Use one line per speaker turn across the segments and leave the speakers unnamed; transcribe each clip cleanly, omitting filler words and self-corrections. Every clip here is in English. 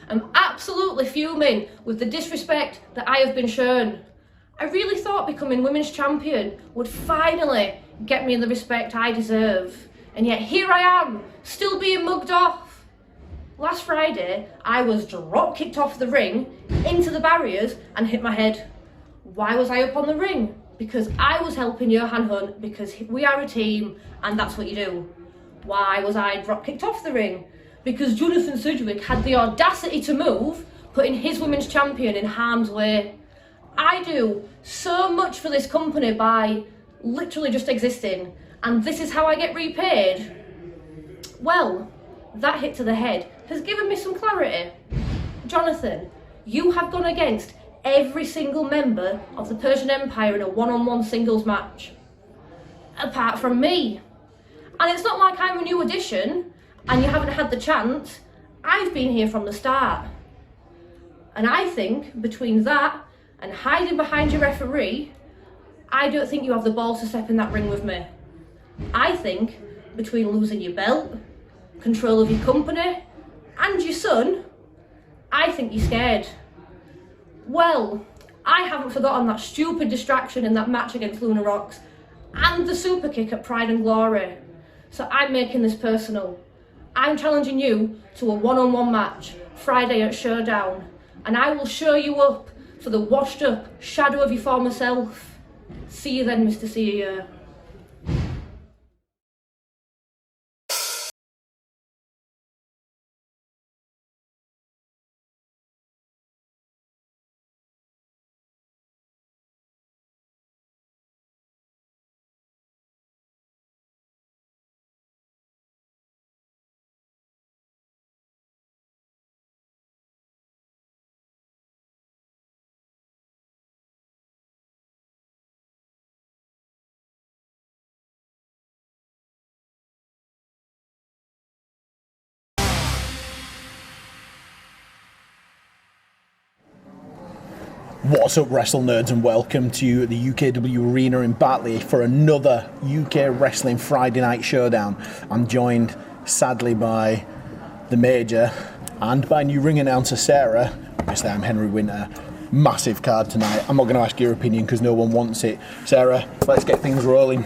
am absolutely fuming with the disrespect that I have been shown. I really thought becoming women's champion would finally get me the respect I deserve, and yet here I am, still being mugged off. Last Friday, I was drop kicked off the ring, into the barriers, and hit my head. Why was I up on the ring? Because I was helping Johan Hunt, because we are a team, and that's what you do. Why was I drop kicked off the ring? Because Jonathan Sidgwick had the audacity to move, putting his women's champion in harm's way. I do so much for this company by literally just existing, and this is how I get repaid. Well, that hit to the head has given me some clarity. Jonathan, you have gone against every single member of the Persian Empire in a one-on-one singles match, apart from me. And it's not like I'm a new addition and you haven't had the chance. I've been here from the start. And I think between that and hiding behind your referee, I don't think you have the balls to step in that ring with me. I think between losing your belt, control of your company, and your son, I think you're scared. Well, I haven't forgotten that stupid distraction in that match against Luna Rocks and the super kick at Pride and Glory. So I'm making this personal. I'm challenging you to a one-on-one match Friday at Showdown, and I will show you up for the washed up shadow of your former self. See you then, Mr. CEO.
What's up, Wrestle Nerds, and welcome to the UKW Arena in Batley for another UK Wrestling Friday Night Showdown. I'm joined, sadly, by the Major and by new ring announcer Sarah. Obviously, I'm Henry Winter. Massive card tonight. I'm not going to ask your opinion because no one wants it. Sarah, let's get things rolling.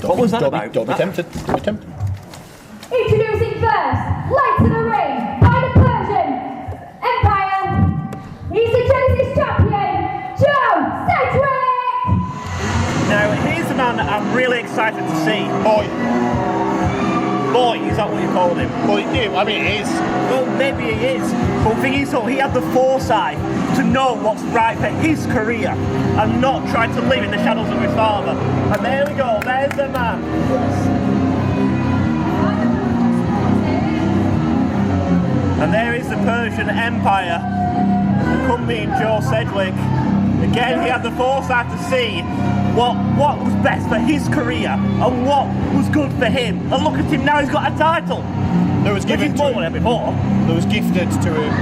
What was that about?
Don't be tempted. Don't be tempted.
Introducing first, lights in the ring, by the Persian Empire. He's the Genesis champion, Joe Sedgwick.
Now, here's the man that I'm really excited to see.
Boy,
Is that what you called him?
I mean, it is.
Well, maybe he is. But the thing is, though, he had the foresight to know what's right for his career and not try to live in the shadows of his father. And there we go, there's the man. And there is the Persian Empire, accompanying Joe Sedgwick. Again, he had the foresight to see what was best for his career and what was good for him. And look at him now, he's got a title.
That was given to him
before.
That was gifted to him.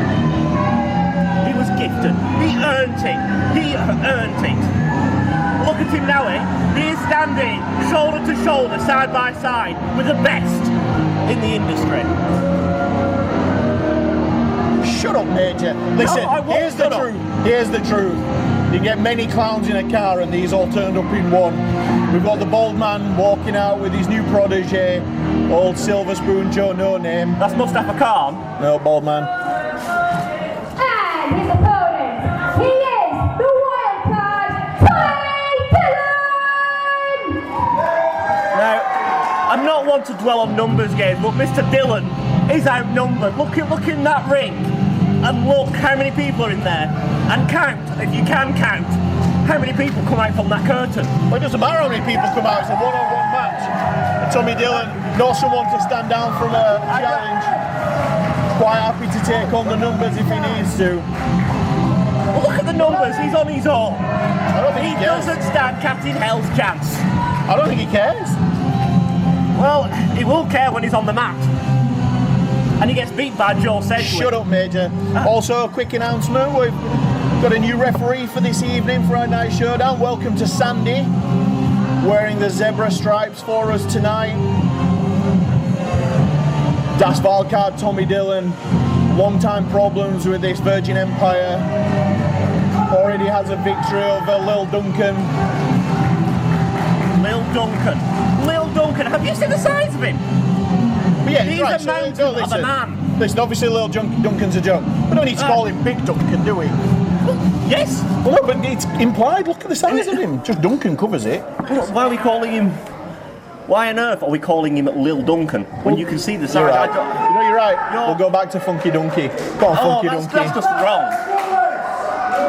He was gifted. He earned it. He earned it. Look at him now, He is standing shoulder to shoulder, side by side, with the best in the industry.
Shut up, Major. Listen, here's the truth. Here's the truth. You get many clowns in a car and these all turned up in one. We've got the bald man walking out with his new protege, old Silver Spoon Joe No Name.
That's Mustafa Khan.
No, bald man.
And his opponent, he is the wild card, Ty Dillon.
Now, I'm not one to dwell on numbers games, but Mr. Dillon is outnumbered. Look in that ring. And look how many people are in there. And count, if you can count, how many people come out from that curtain.
Well, it doesn't matter how many people come out, it's a one-on-one match. And Tommy Dillon, not someone to stand down from a challenge. Quite happy to take on the numbers if he needs to.
Well, look at the numbers, he's on his own.
I don't think he cares.
Doesn't stand Captain Hell's chance.
I don't think he cares.
Well, he will care when he's on the mat. And he gets beat by Joe Sedgwick.
Shut up, Major. Also, a quick announcement. We've got a new referee for this evening, Friday Night Showdown. Welcome to Sandy, wearing the zebra stripes for us tonight. Das Wildcard, Tommy Dillon, long-time problems with this Virgin Empire. Already has a victory over Lil Duncan.
Lil Duncan, have you seen the size of him?
But yeah,
He's
right,
a mountain of a man.
Listen, obviously Lil Duncan's a joke. We don't need to call him Big Duncan, do we?
Yes.
Well, no, but it's implied. Look at the size of him. Just Duncan covers it.
Why are we calling him? Why on earth are we calling him Lil Duncan when you can see the size?
You're right. You're right. We'll go back to Funky Donkey. Go on, Funky Donkey.
That's just wrong.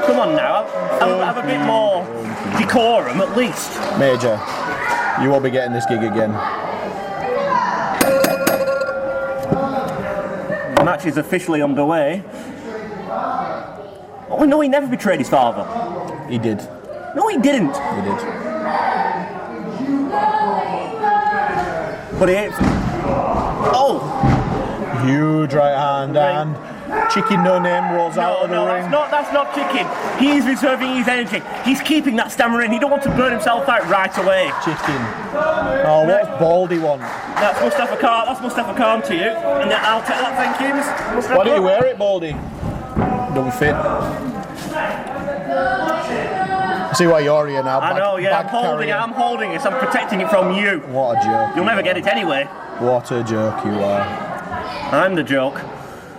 Come on now, have a bit more decorum at least.
Major, you won't be getting this gig again.
The match is officially underway. Oh no, he never betrayed his father.
He did.
No, he didn't.
He did.
But it's... Oh!
Huge right hand and Chicken No Name rolls out of the ring.
That's not Chicken. He's reserving his energy. He's keeping that stamina in. He don't want to burn himself out right away.
Chicken. Oh, what's Baldy want?
That's Mustafa Khan to you. And I'll take that, thank you, Mustafa.
Why don't you wear it, Baldy? Don't fit. I see why you're here now.
I know, yeah, I'm holding it. I'm protecting it from you.
What a joke.
You'll never get it anyway.
What a joke you are.
I'm the joke.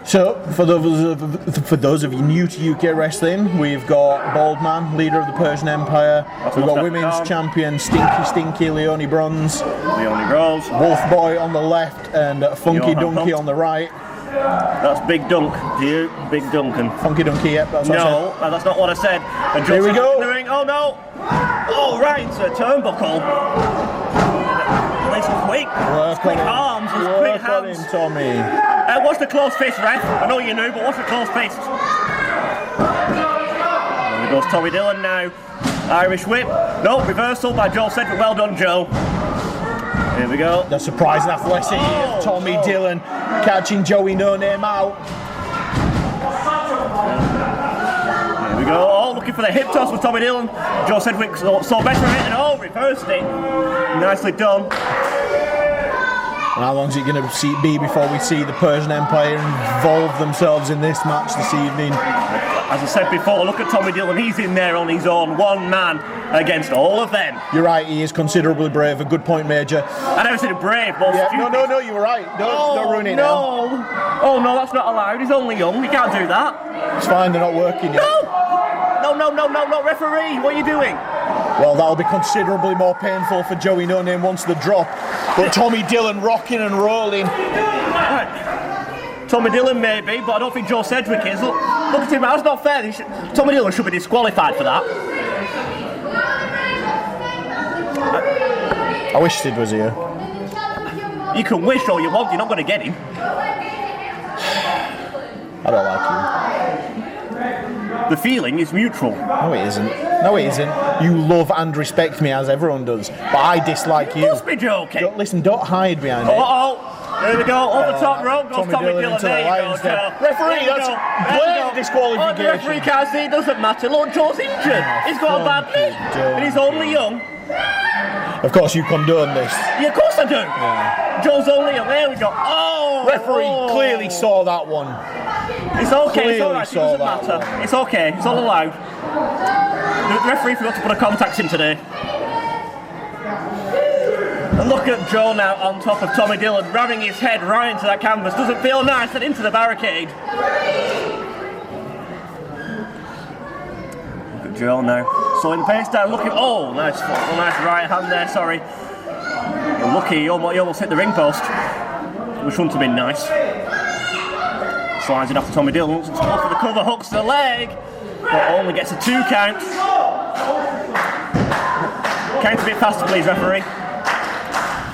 So, for those of you new to UK wrestling, we've got Bald Man, leader of the Persian Empire. We've got women's champion Stinky Leonie Bronze.
Leonie Rose.
Wolf Boy on the left and Funky Donkey on the right.
That's Big Dunk to you, Big Duncan.
Funky Donkey, yep, that's what I said.
No, that's not what I said.
Here we go.
In the ring. Oh no! Oh right, it's a turnbuckle. Nice and quick. Quick arms, quick hands.
Him, Tommy.
Watch the close fist, ref. I know you knew, but watch the close fist. There goes Tommy Dillon now. Irish whip. No, reversal by Joe Sedgwick. Well done, Joe. Here we go.
The surprising athletic of Tommy Dillon catching Joey No Name out.
Here we go. Oh, looking for the hip toss with Tommy Dillon. Joe Sedgwick saw better of it and reversed it. Nicely done.
And how long is it going to be before we see the Persian Empire involve themselves in this match this evening?
As I said before, look at Tommy Dillon. He's in there on his own, one man against all of them.
You're right, he is considerably brave. A good point, Major.
I never said brave, but stupid.
No, you were right. Don't ruin it now.
Oh no, that's not allowed. He's only young. He can't do that.
It's fine, they're not working yet.
No, referee. What are you doing?
Well, that'll be considerably more painful for Joey No Name once the drop. But Tommy Dillon rocking and rolling.
Right. Tommy Dillon maybe, but I don't think Joe Sedgwick is. Look at him, that's not fair. Tommy Dillon should be disqualified for that.
I wish Sid was here.
You can wish all you want, you're not going to get him.
I don't like
The feeling is mutual.
No, it isn't. You love and respect me as everyone does, but I dislike you.
You must be joking.
Listen, don't hide behind it.
There we go, over the top rope goes Tommy Dillon. There you go, Joe.
Referee, that's blatant disqualification.
Oh, the referee can't see, it doesn't matter. Look, Joe's injured. He's got a bad knee, and he's only young.
Of course, you condone this.
Yeah, of course I do. Yeah. Joe's only young. There we go. Oh!
Referee clearly saw that one.
It's okay, it's alright, it doesn't matter. It's okay, it's all allowed. The referee forgot to put a contact in today. And look at Joe now on top of Tommy Dillon, ramming his head right into that canvas. Doesn't feel nice, and into the barricade. Look at Joe now. So in the pace down, looking. Oh, nice right hand there, sorry. You're lucky, you almost hit the ring post. Which wouldn't have been nice. Slides it off to Tommy Dillon, looks to go for the cover, hooks the leg, but only gets a 2 count. Count a bit faster, please, referee.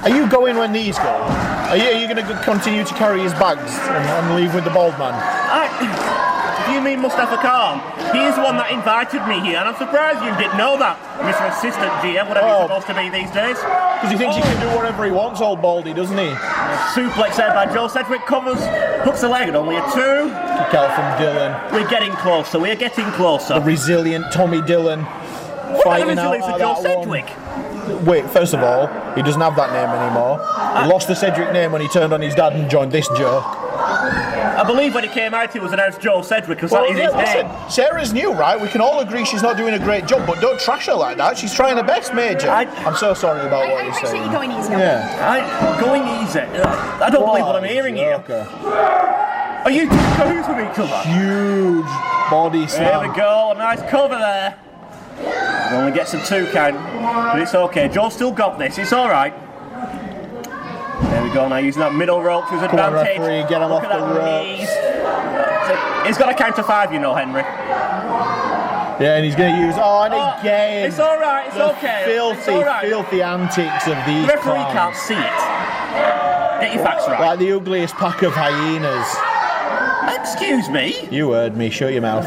Are you going when these go? Are you going to continue to carry his bags and leave with the bald man?
If you mean Mustafa Khan, he's the one that invited me here, and I'm surprised you didn't know that, Mr. Assistant GM, whatever he's supposed to be these days.
Because he thinks he can do whatever he wants, old Baldy, doesn't he?
Suplex there by Joe Sedgwick, covers, hooks the leg, and only a 2.
Kick out from Dillon.
We're getting closer.
The resilient Tommy Dillon fighting out
Joe Sedgwick.
Wait, first of all, he doesn't have that name anymore. He lost the Cedric name when he turned on his dad and joined this joke.
I believe when he came out he was announced Joe Sedgwick, because that is his name.
Sarah's new, right? We can all agree she's not doing a great job, but don't trash her like that. She's trying her best, Major. I'm so sorry about what you're saying.
I appreciate you going easy.
Yeah.
Going easy. I don't believe what I'm hearing here. Are you two cahoots with each other?
Huge body slam.
There we go, a nice cover there. He only gets a 2 count, but it's okay. Joe's still got this, it's alright. There we go, now using that middle rope to his advantage.
Come on, referee, get him off the ropes.
He's got a count to 5, you know, Henry.
Yeah, and he's going to use, and again.
It's alright, it's okay.
Filthy antics of these
The referee
clowns.
can't see it. Get your facts right.
Like the ugliest pack of hyenas.
Excuse me?
You heard me, shut your mouth.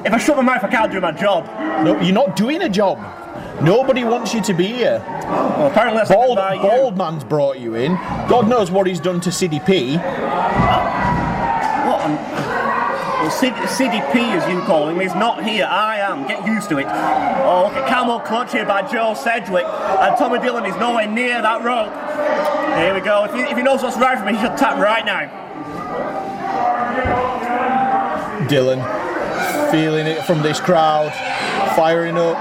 If I shut my mouth, I can't do my job.
No, you're not doing a job. Nobody wants you to be here.
Well, apparently that's
Bald man's brought you in. God knows what he's done to CDP.
What? Well, CDP, as you call him, is not here. I am. Get used to it. Oh, look at camel clutch here by Joe Sedgwick. And Tommy Dillon is nowhere near that rope. Here we go. If he knows what's right for me, he should tap right now.
Dillon, feeling it from this crowd, firing up.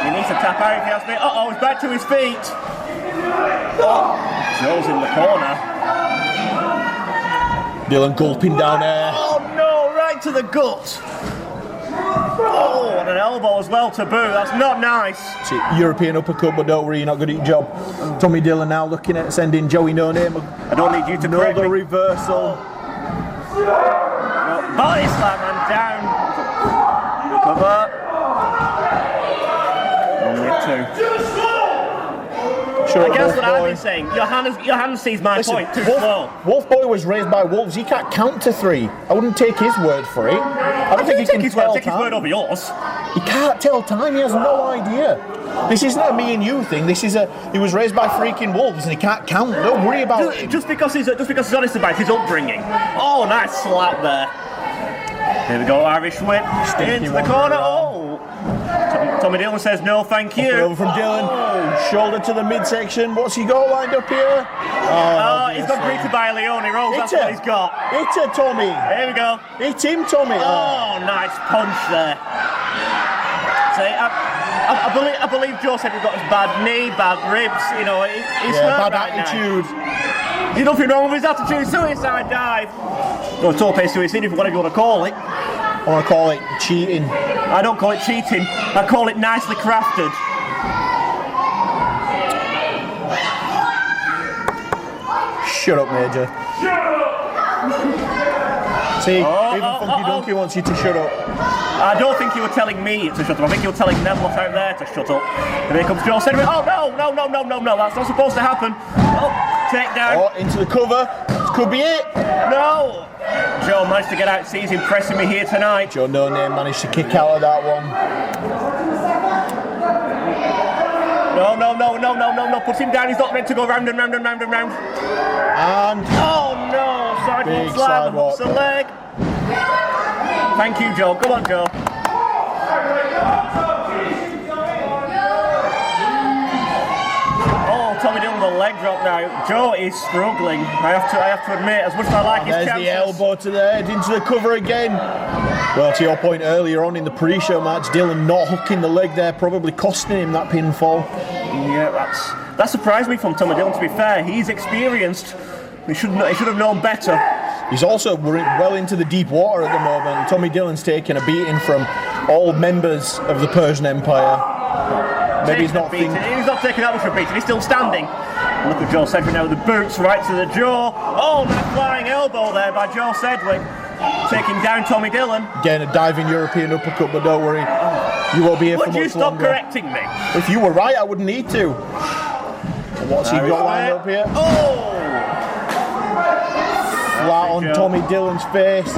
He needs to tap out if he has me. Uh-oh, he's back to his feet. Oh, Joe's in the corner.
Dillon gulping down air.
Oh no, right to the gut. Oh, and an elbow as well to boot. That's not nice.
See, European uppercut, but don't worry, you're not good at your job. Tommy Dillon now looking at sending Joey No Name.
I don't need you to correct me.
Another reversal.
No, body slam and down. Recover. Only 2.
Sure,
I guess what I've
boy.
been saying. Johannes sees my point too slow.
Wolf Boy was raised by wolves. He can't count to 3. I wouldn't take his word for it. I don't think he can tell
take his word over yours.
He can't tell time. He has no idea. This isn't a me and you thing. This is he was raised by freaking wolves and he can't count. Don't worry about it.
Just because he's honest about his upbringing. Oh, nice slap there. Here we go, Irish whip. Into the corner. Oh. Tommy Dillon says no, thank you.
Over from Dillon. Shoulder to the midsection. What's he got lined up here?
He's got greeted by Leone Rose. That's what he's got.
Hit her, Tommy.
Here we go.
Hit him, Tommy.
Oh, nice punch there. See, I believe Joe said we've got his bad knee, bad ribs. You know, he's hurt
bad
right
attitude.
Now. There's nothing wrong with his attitude. Suicide dive. Or tope suicide, if whatever you want to call it.
I want to call it cheating.
I don't call it cheating. I call it nicely crafted.
Shut up, Major. See, even Funky Donkey wants you to shut up.
I don't think you were telling me to shut up. I think you were telling them what's out there to shut up. And here comes Joe Sedgwick. Oh, no. That's not supposed to happen. Oh, take down.
Oh, into the cover. This could be it.
No. Joe managed to get out. See, he's impressing me here tonight.
Joe No Name managed to kick out of that one.
No. Put him down. He's not meant to go round and round.
And
oh no, sidewalk slam. Hooks the leg. Thank you, Joe. Come on, Joe. Oh, Tommy Dillon with a leg drop now. Joe is struggling. I have to admit, as much as I like his chances.
There's the elbow to the head, into the cover again. Well, to your point earlier on in the pre-show match, Dillon not hooking the leg there, probably costing him that pinfall.
Yeah, that surprised me from Tommy Dillon, to be fair. He's experienced. He should have known better.
He's also well into the deep water at the moment. Tommy Dillon's taking a beating from all members of the Persian Empire. Maybe he's not
taking that much of a beating. He's still standing. Look at Joe Sedgwick now with the boots right to the jaw. Oh, nice flying elbow there by Joe Sedgwick. Taking down Tommy Dillon.
Again, a diving European uppercut, but don't worry. You won't be here for much longer.
Would you stop correcting me?
If you were right, I wouldn't need to. What's he got lined up here?
Oh!
Flat on Tommy Dillon's face.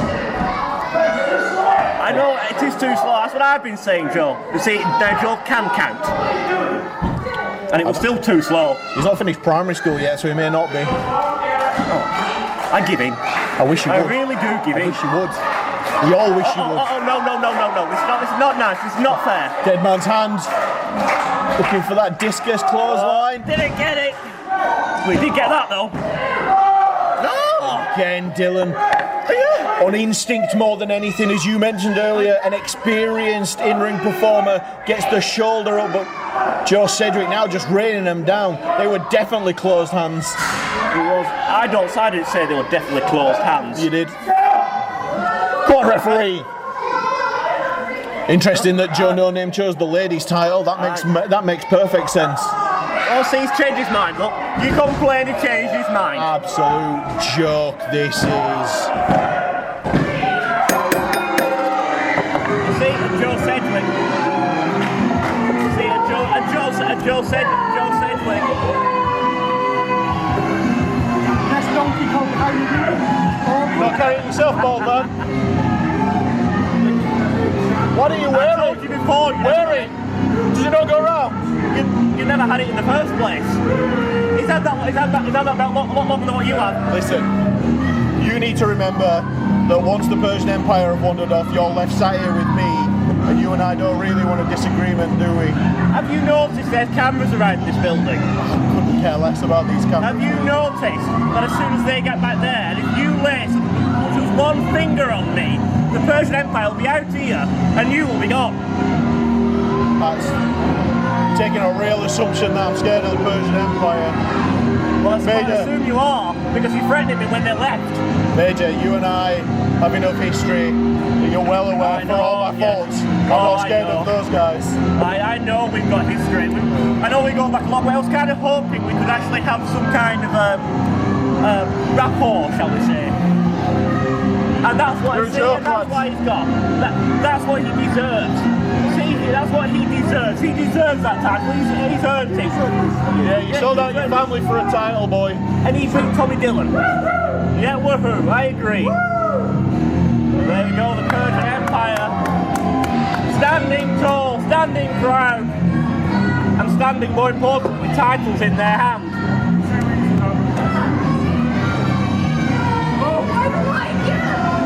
I know, it is too slow. That's what I've been saying, Joe. You see, now Joe can count. And it was still too slow.
He's not finished primary school yet, so he may not be.
Oh, I give in.
I wish he would.
I really do give in.
I wish he would. We all wish you would.
No. It's not nice. It's not fair.
Dead man's hands. Looking for that discus clothesline.
Didn't get it. We did get that though.
Again, Dylan. On instinct more than anything, as you mentioned earlier, an experienced in-ring performer gets the shoulder up, but Joe Sedgwick now just raining them down. They were definitely closed hands.
It was. I didn't say they were definitely closed hands.
You did. Come on, referee. Interesting that Joe No Name chose the ladies' title. That makes perfect sense.
Oh, see, he's changed his mind. Look, you complain, he changed his mind.
Absolute joke. This is.
See, Joe Sedgwick. See, Joe Sedgwick.
That's Donkey Kong, how you doing?
Not carrying yourself, bald man. What are you wearing?
I told you before.
Wear it. Does it not go round?
You never had it in the first place. He's had that lot longer than what you have.
Listen, you need to remember that once the Persian Empire have wandered off, you're left sat here with me, and you and I don't really want a disagreement, do we?
Have you noticed there's cameras around this building?
Couldn't care less about these cameras.
Have you noticed that as soon as they get back there, and if you lay just one finger on me, the Persian Empire will be out here, and you will be gone.
That's taking a real assumption that I'm scared of the Persian Empire.
Well, I
Major,
assume you are, because you threatened me when they left.
Major, you and I have enough history that you're well aware for all my faults. I'm not scared of those guys.
I know we've got history. I know we go back a lot, but I was kind of hoping we could actually have some kind of rapport, shall we say. And that's what that's what he's got. That's what he deserves. See, that's what he deserves. He deserves that title. He's earned it.
Yeah, you sold out your family for a title, boy.
And he beat Tommy Dillon. Yeah, woohoo, I agree. There we go, the Persian Empire. Standing tall, standing proud, and standing, more important, with titles in their hand.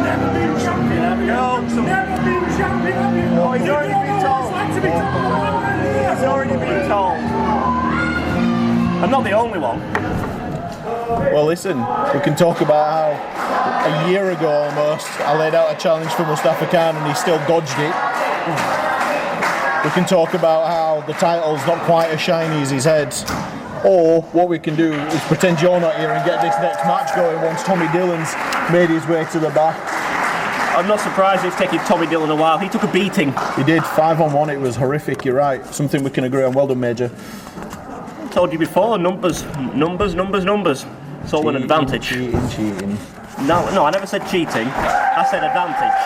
Never been champion.
There we go.
Never been champion.
Oh, he's already been told. He's already been told. I'm not the only one.
Well, listen, we can talk about how a year ago almost I laid out a challenge for Mustafa Khan and he still dodged it. We can talk about how the title's not quite as shiny as his head. Or what we can do is pretend you're not here and get this next match going once Tommy Dillon's made his way to the back.
I'm not surprised it's taken Tommy Dillon a while. He took a beating.
He did, 5-on-1, it was horrific, you're right. Something we can agree on. Well done, Major.
I told you before, numbers. It's all an advantage.
Cheating.
No, I never said cheating. I said advantage.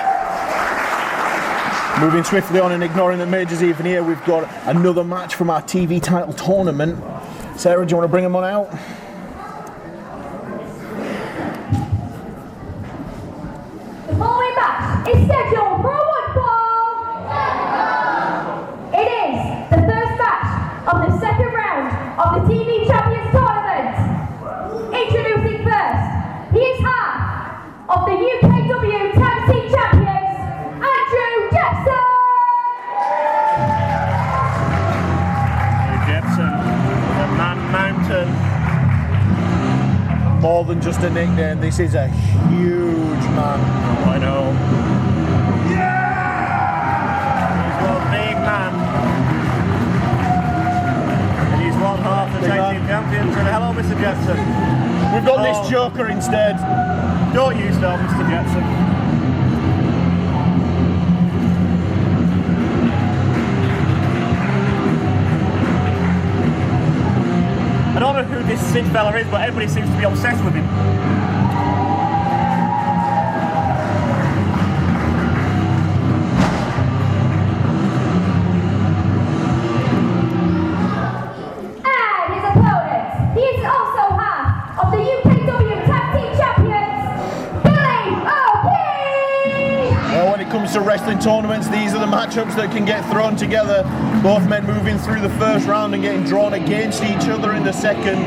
Moving swiftly on and ignoring that Major's even here, we've got another match from our TV title tournament. Sarah, do you want to bring them on out?
The following match is scheduled for a one fall. It is the first match of the second round of the TV Champions Tournament. Introducing first, he is half of the UKW Tag Team Champions, Andrew Jepson.
Jepson, the Man Mountain.
More than just a nickname, this is a huge man.
Oh, I know. Yeah! He's one big man. And he's one half the tag team champions. And hello, Mr. Jepson.
We've got this Joker instead.
Don't use that, Mr. Jepson. I don't know who this Sid fella is, but everybody seems to be obsessed with him.
And his opponent, he is also half of the UKW Tag Team Champions, Billy O'Keefe.
Well, when it comes to wrestling tournaments, these are the matchups that can get thrown together. Both men moving through the first round and getting drawn against each other in the second.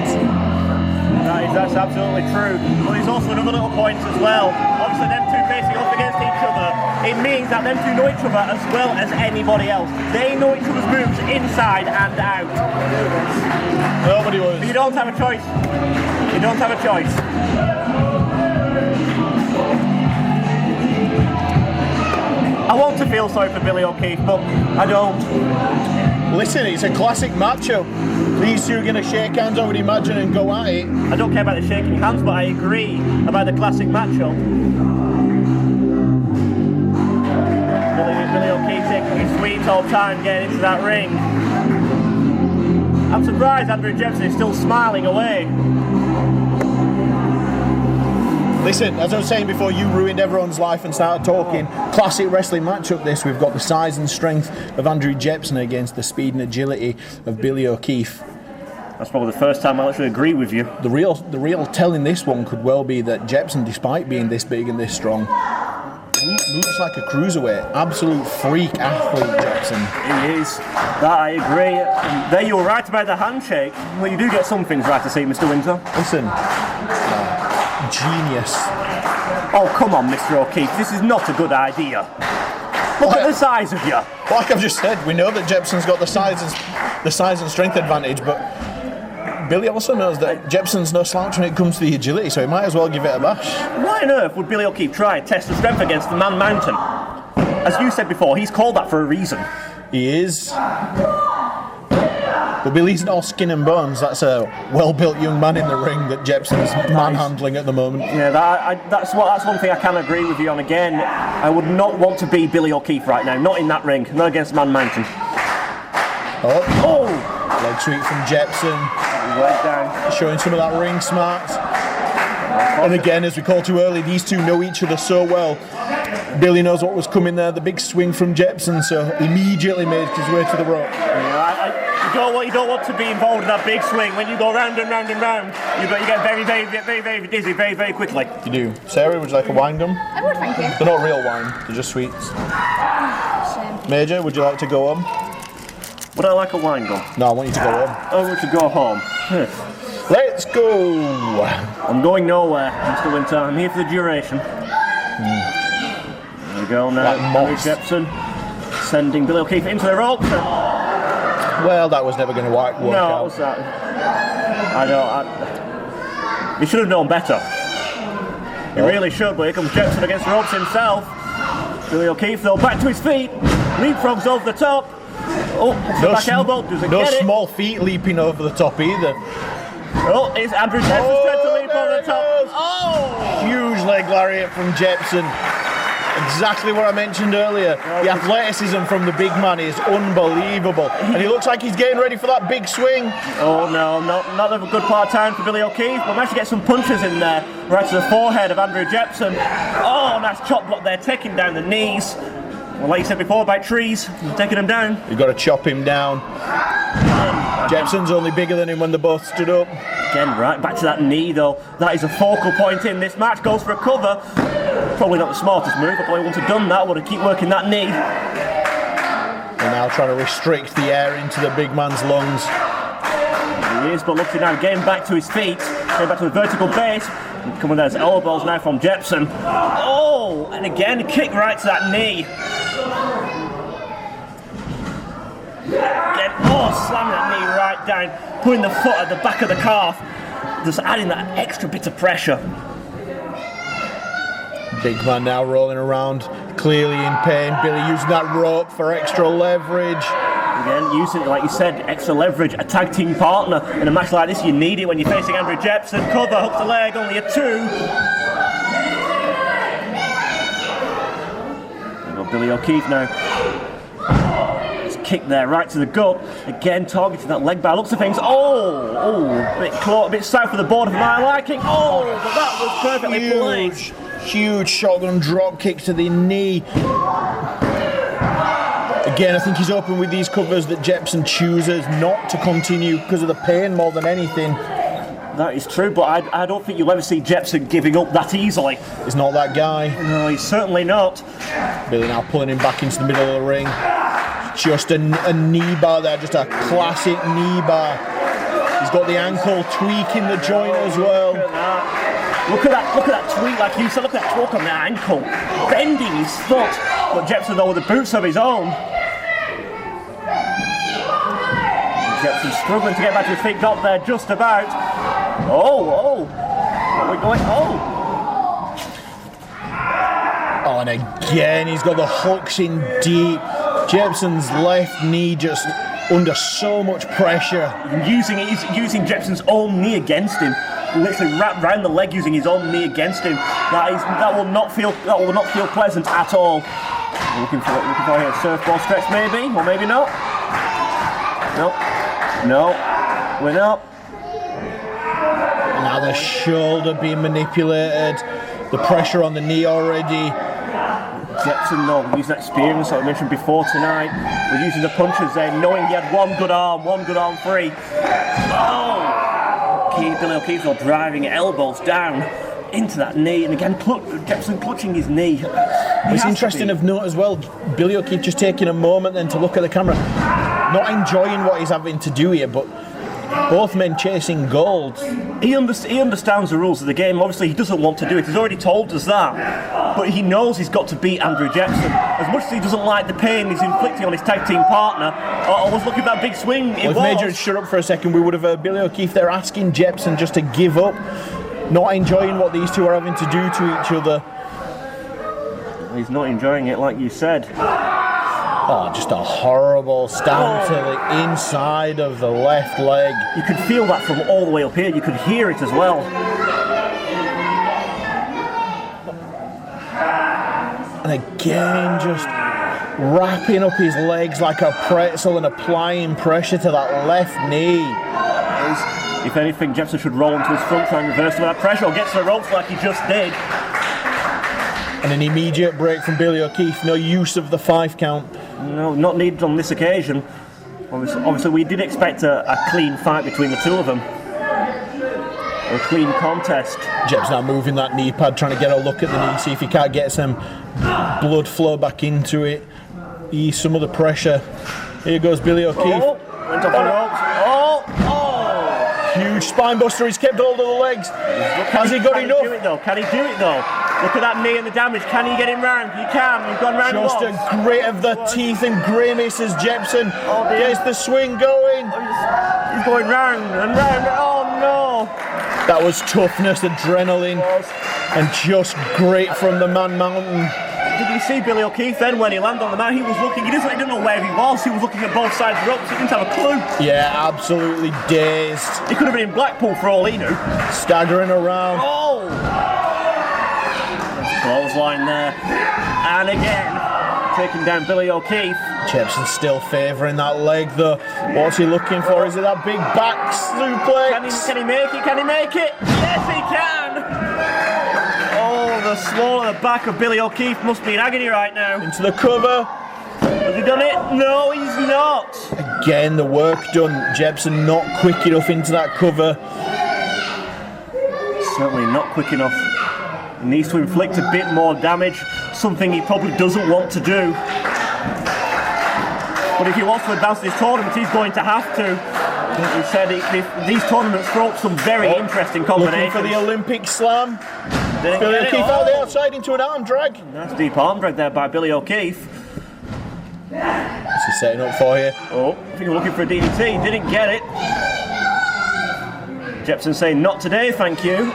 That's absolutely true. But there's also another little point as well. Obviously them two facing off against each other. it means that them two know each other as well as anybody else. They know each other's moves inside and out.
Nobody was.
But you don't have a choice. You don't have a choice. I want to feel sorry for Billy O'Keefe, but I don't.
Listen, it's a classic matchup. These two are going to shake hands, I would imagine, and go at it.
I don't care about the shaking hands, but I agree about the classic matchup. Billy O'Keefe taking his sweet old time getting into that ring. I'm surprised Andrew Jepson is still smiling away.
Listen, as I was saying before, you ruined everyone's life and started talking. Classic wrestling matchup this. We've got the size and strength of Andrew Jepson against the speed and agility of Billy O'Keefe.
That's probably the first time I'll actually agree with you.
The real tell in this one could well be that Jepson, despite being this big and this strong, moves like a cruiserweight. Absolute freak athlete, Jepson.
He is. That I agree. And there you were right about the handshake. Well, you do get some things right to see, Mr. Winter.
Listen, genius.
Oh, come on, Mr. O'Keefe. This is not a good idea. Look at the size of you.
Like I've just said, we know that Jepson's got the size and strength advantage, but Billy also knows that Jepson's no slouch when it comes to the agility, so he might as well give it a bash.
Why on earth would Billy O'Keefe try and test the strength against the Man Mountain? As you said before, he's called that for a reason.
He is. But Billy's not all skin and bones. That's a well-built young man in the ring that Jepson's manhandling at the moment.
Yeah, that's one thing I can agree with you on. Again, I would not want to be Billy O'Keefe right now. Not in that ring. Not against Man Mountain.
Oh! Leg sweep from Jepson.
Right down.
Showing some of that ring smart. And again, as we called too early, these two know each other so well. Billy knows what was coming there. The big swing from Jepson, so immediately made his way to the rope.
You don't want to be involved in that big swing. When you go round and round and round, you get very, very, very, very dizzy very, very quickly.
You do. Sarah, would you like a wine gum?
I would, thank you.
They're not real wine, they're just sweets. Major, would you like to go home?
Would I like a wine gum?
No, I want you to go home.
I want to go home.
Let's go!
I'm going nowhere, Mr. Winter. I'm here for the duration. There we go now. Andrew Jepson sending Billy O'Keefe into the ropes.
Well, that was never going to work
No,
out.
was that? He should have known better. He really should, but here comes Jepson against the ropes himself. Billy O'Keefe, though, back to his feet. Leapfrogs over the top. Oh, back elbow. Does it
no
get it?
small feet leaping over the top either.
Oh, it's Andrew Jepson's trying to leap over the top. Oh!
Huge leg lariat from Jepson. Exactly what I mentioned earlier. The athleticism from the big man is unbelievable. And he looks like he's getting ready for that big swing.
Oh no, not a good part of time for Billy O'Keefe, but managed to get some punches in there, right to the forehead of Andrew Jepson. Oh, nice chop block there, taking down the knees. Well, like you said before about trees, taking them down.
You've got to chop him down. Jepson's only bigger than him when they both stood up.
Again, right back to that knee though. That is a focal point in this match. Goes for a cover. Probably not the smartest move. I probably wouldn't have done that. Would have keep working that knee.
They're now trying to restrict the air into the big man's lungs.
He is, but looking now, getting back to his feet, getting back to the vertical base. Coming down his elbows now from Jepson. Oh, and again, a kick right to that knee. Again, slamming that knee right down, putting the foot at the back of the calf, just adding that extra bit of pressure.
Big man now rolling around, clearly in pain. Billy using that rope for extra leverage.
Again, using it, like you said, extra leverage, a tag team partner. In a match like this, you need it when you're facing Andrew Jepson. Cover, hook the leg, only a 2. There you go, Billy O'Keefe now. Kick there, right to the gut. Again, targeting that leg bar. Looks of things. A bit south of the border for my liking. Oh, but that was perfectly placed.
Huge shotgun drop kick to the knee. Again, I think he's open with these covers that Jepson chooses not to continue because of the pain more than anything.
That is true, but I don't think you'll ever see Jepson giving up that easily.
He's not that guy.
No, he's certainly not.
Billy now pulling him back into the middle of the ring. Just a knee bar there, just a classic knee bar. He's got the ankle tweak in the joint as well.
Look at that tweak, like you said, look at that tweak on the ankle. Bending his foot. But Jepson though with the boots of his own. Jepson struggling to get back to his feet, got there just about. Oh. We're going,
Oh, and again, he's got the hooks in deep. Jepson's left knee just under so much pressure.
He's using Jepson's own knee against him. Literally wrapped round the leg using his own knee against him. That will not feel pleasant at all. Looking for a surfboard stretch maybe, or maybe not. No, we're not.
Now the shoulder being manipulated, the pressure on the knee already.
Jepson though, using that experience that I mentioned before tonight, we're using the punches there, knowing he had one good arm free. Oh! Billy O'Keefe though driving elbows down into that knee, and again Jepson clutching his knee.
It's interesting of note as well, Billy O'Keefe just taking a moment then to look at the camera, not enjoying what he's having to do here, but both men chasing gold.
He understands the rules of the game. Obviously, he doesn't want to do it. He's already told us that. But he knows he's got to beat Andrew Jepson. As much as he doesn't like the pain he's inflicting on his tag team partner, I was looking at that big swing.
Well, if Major had shut up for a second, we would have heard Billy O'Keefe there asking Jepson just to give up, not enjoying what these two are having to do to each other.
He's not enjoying it, like you said.
Oh, just a horrible stamp to the inside of the left leg.
You could feel that from all the way up here. You could hear it as well.
And again, just wrapping up his legs like a pretzel and applying pressure to that left knee.
If anything, Jepson should roll into his front, try and reverse some of that pressure, or get to the ropes like he just did.
And an immediate break from Billy O'Keefe, no use of the 5 count.
No, not needed on this occasion. Obviously we did expect a clean fight between the two of them. A clean contest.
Jeb's now moving that knee pad, trying to get a look at the knee, see if he can't get some blood flow back into it. Ease some of the pressure. Here goes Billy O'Keefe.
Went off the ropes.
Huge spine buster, he's kept hold of the legs. Has he got enough?
Can he do it though? Look at that knee and the damage. Can he get him round? He can. He's gone round
just
once.
a grit of the teeth and grimace as Jepson gets the swing going.
He's going round and round. Oh no!
That was toughness, adrenaline, and just grit from the Man Mountain.
Did you see Billy O'Keefe then when he landed on the mat? He was looking, he didn't know where he was. He was looking at both sides of the ropes. He didn't have a clue.
Yeah, absolutely dazed.
He could have been in Blackpool for all he knew.
Staggering around.
Oh! Clothesline there. And again, taking down Billy O'Keefe.
Jepson's still favouring that leg though. What's he looking for? Is it that big back suplex?
Can he make it? Can he make it? Yes, he can! Oh, the small of the back of Billy O'Keefe must be in agony right now.
Into the cover.
Has he done it? No, he's not.
Again, the work done. Jepson not quick enough into that cover.
Certainly not quick enough. He needs to inflict a bit more damage, something he probably doesn't want to do. But if he wants to advance this tournament, he's going to have to. He said these tournaments throw up some very interesting combinations.
Looking for the Olympic slam.
Billy
O'Keefe out the outside into an arm drag.
That's deep arm drag there by Billy O'Keefe.
What's he setting up for here?
Oh, I think we're looking for a DDT. Didn't get it. Jepson saying, not today, thank you.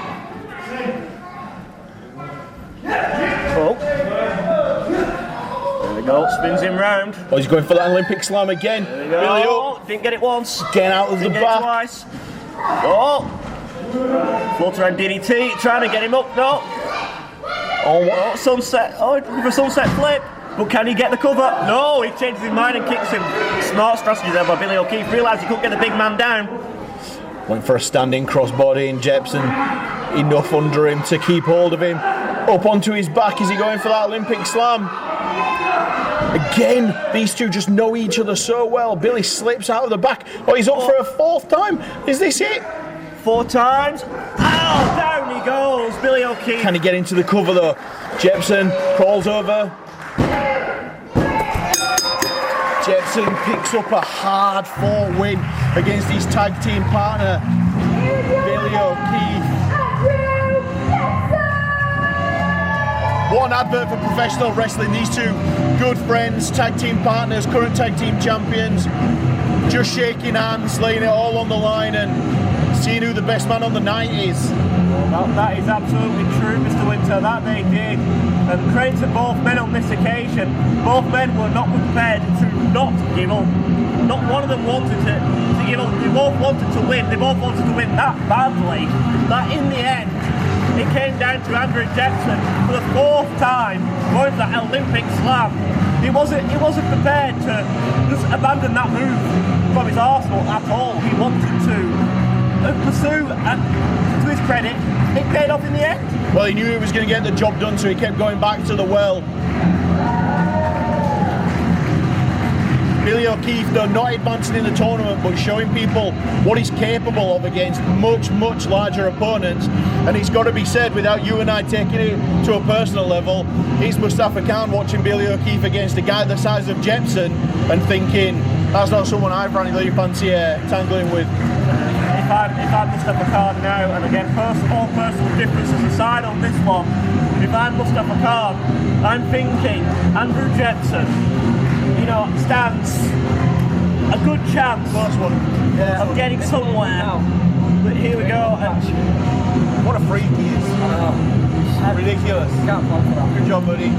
Oh. There we go, spins him round.
Oh, he's going for that Olympic slam again.
There we go.
Billy
Oh, didn't get it once.
Getting out of the back.
Twice. Oh. Floats around DDT, trying to get him up. No. Oh, sunset. Oh, looking for a sunset flip. But can he get the cover? No, he changes his mind and kicks him. Smart strategy there by Billy O'Keefe. Realised he couldn't get the big man down.
Went for a standing crossbody and Jepson enough under him to keep hold of him. Up onto his back. Is he going for that Olympic slam? Again, these two just know each other so well. Billy slips out of the back. Oh, he's up for a 4th time. Is this it?
4 times. Oh, down he goes, Billy O'Keefe.
Can he get into the cover though? Jepson crawls over. Jepson picks up a hard-fought win against his tag team partner, Billy O'Keefe. What an advert for professional wrestling. These two good friends, tag team partners, current tag team champions, just shaking hands, laying it all on the line and seeing who the best man on the night is.
Well, that is absolutely true, Mr. Winter, that they did. And credit to both men on this occasion. Both men were not prepared to not give up. Not one of them wanted to give up. They both wanted to win. They both wanted to win that badly that in the end it came down to Andrew Jackson for the 4th time going for that Olympic slam. He wasn't prepared to just abandon that move from his arsenal at all. He wanted to pursue, and to his credit, it paid off in the end.
Well, he knew he was going to get the job done, so he kept going back to the well. Billy O'Keefe, though, not advancing in the tournament, but showing people what he's capable of against much, much larger opponents. And it's got to be said, without you and I taking it to a personal level, it's Mustafa Khan watching Billy O'Keefe against a guy the size of Jepson and thinking, that's not someone I frankly fancy tangling with.
If I'm Mustafa Khan now, and again, all personal differences aside on this one, if I'm Mustafa Khan, I'm thinking Andrew Jepson, stands a good chance of getting somewhere. But here we go.
What a freak he is. Ridiculous. Good job, buddy.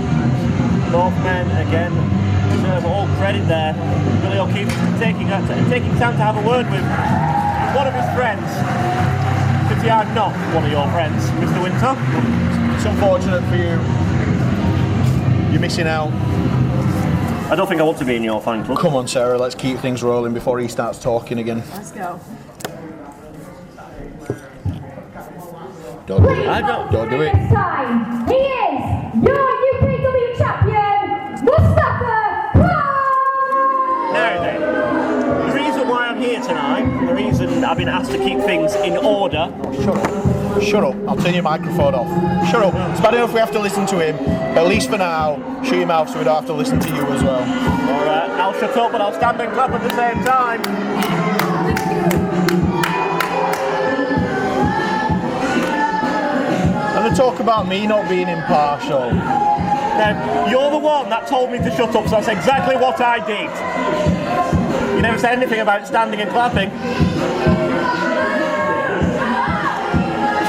Both men, again, deserve all credit there. Billy O'Keefe taking time to have a word with one of his friends. Because I'm not one of your friends, Mr. Winter.
It's unfortunate for you. You're missing out.
I don't think I want to be in your fan club.
Come on, Sarah, let's keep things rolling before he starts talking again.
Let's go.
Don't do it. Don't do it.
This time, he is your UKW champion, Mustafa Khan!
Now then, the reason why I'm here tonight, the reason I've been asked to keep things in order.
Shut up. I'll turn your microphone off. Shut up. It's bad enough we have to listen to him. At least for now, shut your mouth so we don't have to listen to you as well.
Alright, I'll shut up, but I'll stand and clap at the same time.
And they talk about me not being impartial.
Now, you're the one that told me to shut up, so that's exactly what I did. You never said anything about standing and clapping.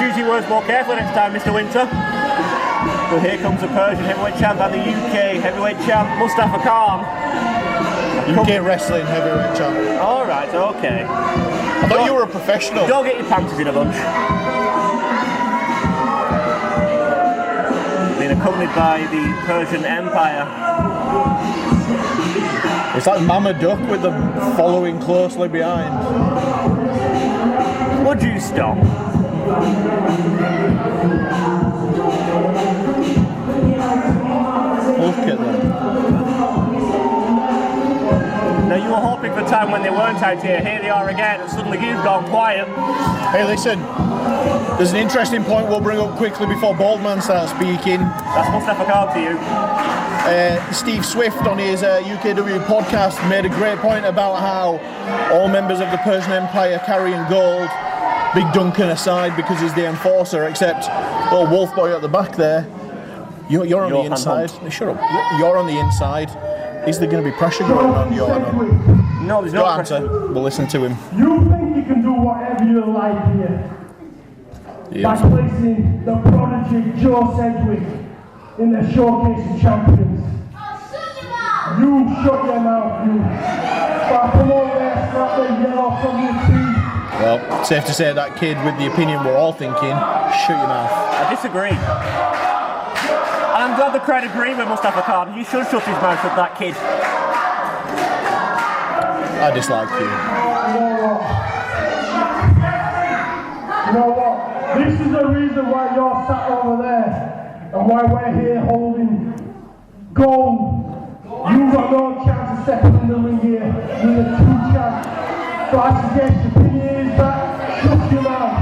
Choose your words more carefully next time, Mr. Winter. Well, here comes the Persian heavyweight champ and the UK heavyweight champ, Mustafa Khan.
UK wrestling heavyweight champ.
Alright, okay.
I thought you were a professional.
Don't get your panties in a bunch. Being accompanied by the Persian Empire.
It's like Mama Duck with them following closely behind.
Would you stop?
Look at them.
Now you were hoping for a time when they weren't out here. Here they are again, and suddenly you've gone quiet.
Hey, listen. There's an interesting point we'll bring up quickly before Baldman starts speaking.
That's Mustafa Khan to you.
Steve Swift on his UKW podcast made a great point about how all members of the Persian Empire carrying gold, Big Duncan aside because he's the enforcer, except little Wolf Boy at the back there. You're on the inside. Shut up. You're on the inside. Is there going to be pressure going on your end?
No, there's no pressure.
We'll listen to him.
You think you can do whatever you like here by placing the prodigy Joe Sedgwick in the showcase of champions. You shut your mouth, you. But come over there, slap the yellow from your teeth.
Well, safe to say that kid with the opinion we're all thinking, shut your mouth.
I disagree. And I'm glad the crowd agree with Mustafa Khan. He should shut his mouth at that kid.
I dislike you.
You know what? This is the reason why you're sat over there and why we're here holding gold. You've got no chance of stepping in the ring here with a 2 chance. So I suggest your thing is that shut your mouth.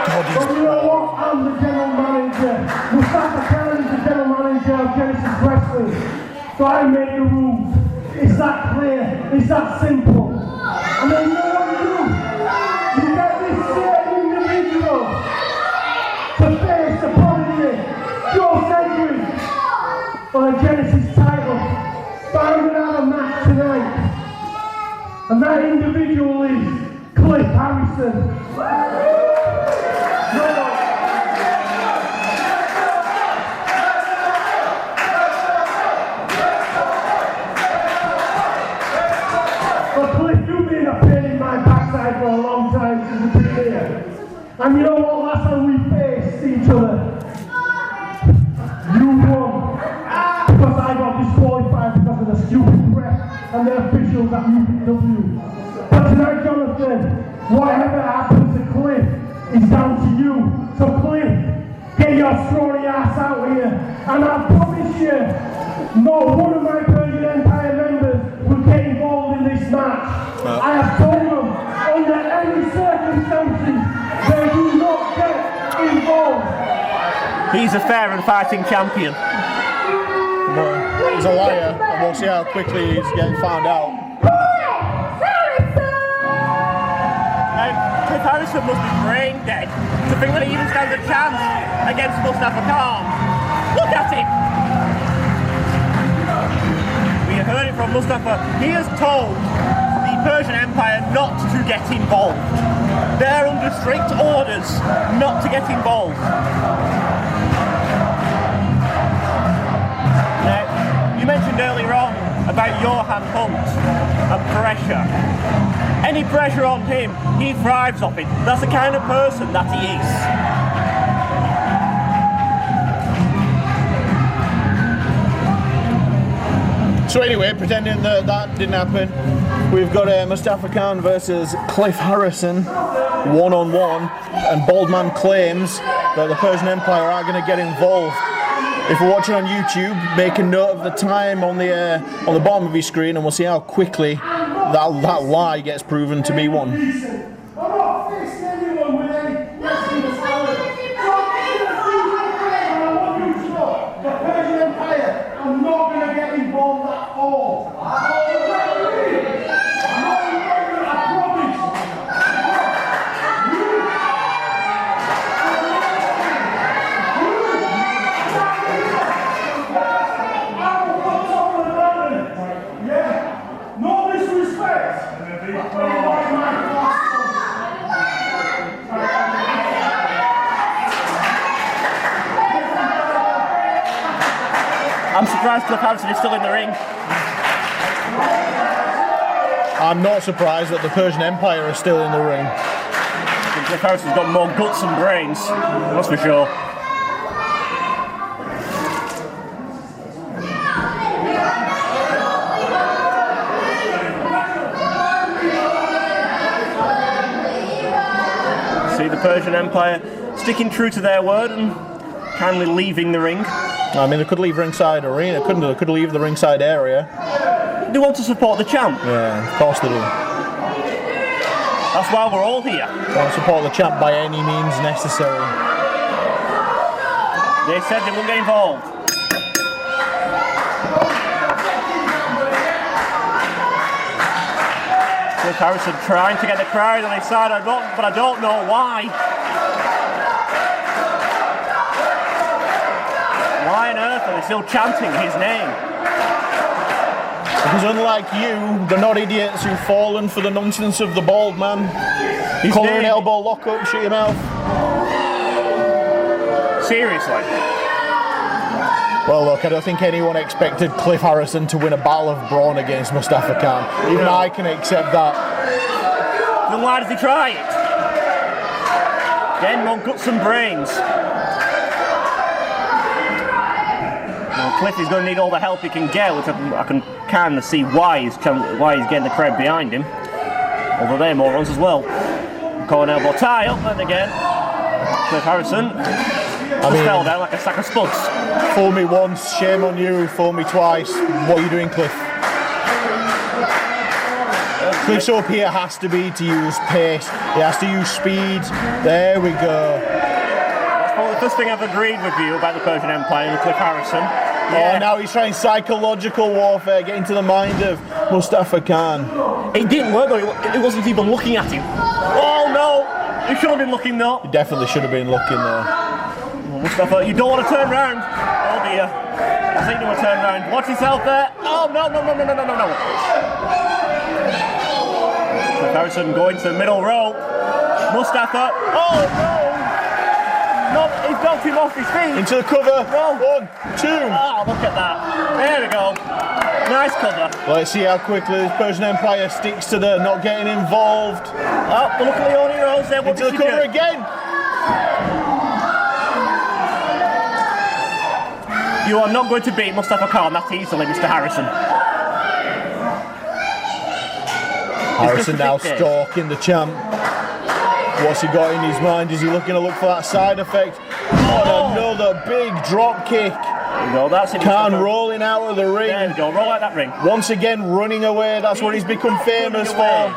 But you know what? I'm the general manager. Mustafa Khan is the general manager of Genesis Wrestling. So I make the rules. It's that clear. It's that simple. And then you know what you do? You get this certain individual to face the prodigy for the Genesis title, bounding out of match tonight. And that individual is Cliff Harrison. But Cliff, you've been a pain in my backside for a long time since you've been here. And you know what, last time we faced each other, you won. Because I got disqualified because of the stupid press and the officials at UKW. But tonight, Jonathan, whatever happens to Cliff is down to you. So Cliff, get your scrawny ass out here. And I promise you, not one of my Persian Empire members will get involved in this match. I have told them, under any circumstances, they do not get involved.
He's a fair and fighting champion.
He's a liar, and we'll see how quickly he's getting found out.
Cliff Harrison must be brain dead to think that he even stands a chance against Mustafa Khan. Look at him! We heard it from Mustafa. He has told the Persian Empire not to get involved. They're under strict orders not to get involved. Now, you mentioned earlier on about Johan Hunt and pressure. Any pressure on him, he thrives off it. That's the kind of person that he is.
So anyway, pretending that that didn't happen, we've got Mustafa Khan versus Cliff Harrison, one-on-one, and Baldman claims that the Persian Empire are going to get involved. If you're watching on YouTube, make a note of the time on the bottom of your screen, and we'll see how quickly that lie gets proven to be one.
I'm surprised Cliff Harrison is still in the ring.
I'm not surprised that the Persian Empire is still in the ring.
I think Cliff Harrison's got more guts and brains, that's for sure. See the Persian Empire sticking true to their word and kindly leaving the ring.
I mean, they could leave ringside arena, couldn't they? They could leave the ringside area.
They want to support the champ.
Yeah, of course they do.
That's why we're all here.
They want to support the champ by any means necessary.
They said they wouldn't get involved. Cliff Harrison trying to get the crowd on his side, but I don't know why. Why on earth are they still chanting his name?
Because unlike you, they're not idiots who've fallen for the nonsense of the bald man. Collar and elbow lock up, shut your mouth.
Seriously?
Well, look, I don't think anyone expected Cliff Harrison to win a battle of brawn against Mustafa Khan. Even I can accept that.
Then why does he try it? Again, more guts and brains. Well, Cliff is going to need all the help he can get, which I can kind of see why he's getting the crowd behind him. Although they're morons as well. Collar and elbow tie up, and again, Cliff Harrison fell down like a sack of spuds.
Fool me once, shame on you. Fool me twice. What are you doing, Cliff? Cliff's up here has to be to use pace. He has to use speed. There we go.
That's probably the first thing I've agreed with you about the Persian Empire and Cliff Harrison.
Yeah. Oh, now he's trying psychological warfare, get into the mind of Mustafa Khan.
It didn't work though, it wasn't even looking at him. Oh no! He should have been looking though.
He definitely should have been looking there.
Mustafa, you don't want to turn round. Oh dear. I think they will turn around. Watch yourself there. Oh, no. Cliff Harrison going to the middle row. Mustafa. Oh, no. No, he's knocked him off his feet.
Into the cover.
No.
1, 2.
Oh, look at that. There we go. Nice cover.
Let's see how quickly this Persian Empire sticks to the not getting involved.
Oh, but look at Leonie Rose there. What
Into the
did she
cover
do?
again.
You are not going to beat Mustafa Khan that easily, Mr. Harrison.
Harrison now stalking the champ. What's he got in his mind? Is he looking to look for that side effect? Oh, another big drop kick.
No, that's it.
Khan rolling out of the ring.
There we go, roll out that ring.
Once again, running away. That's what he's become famous for.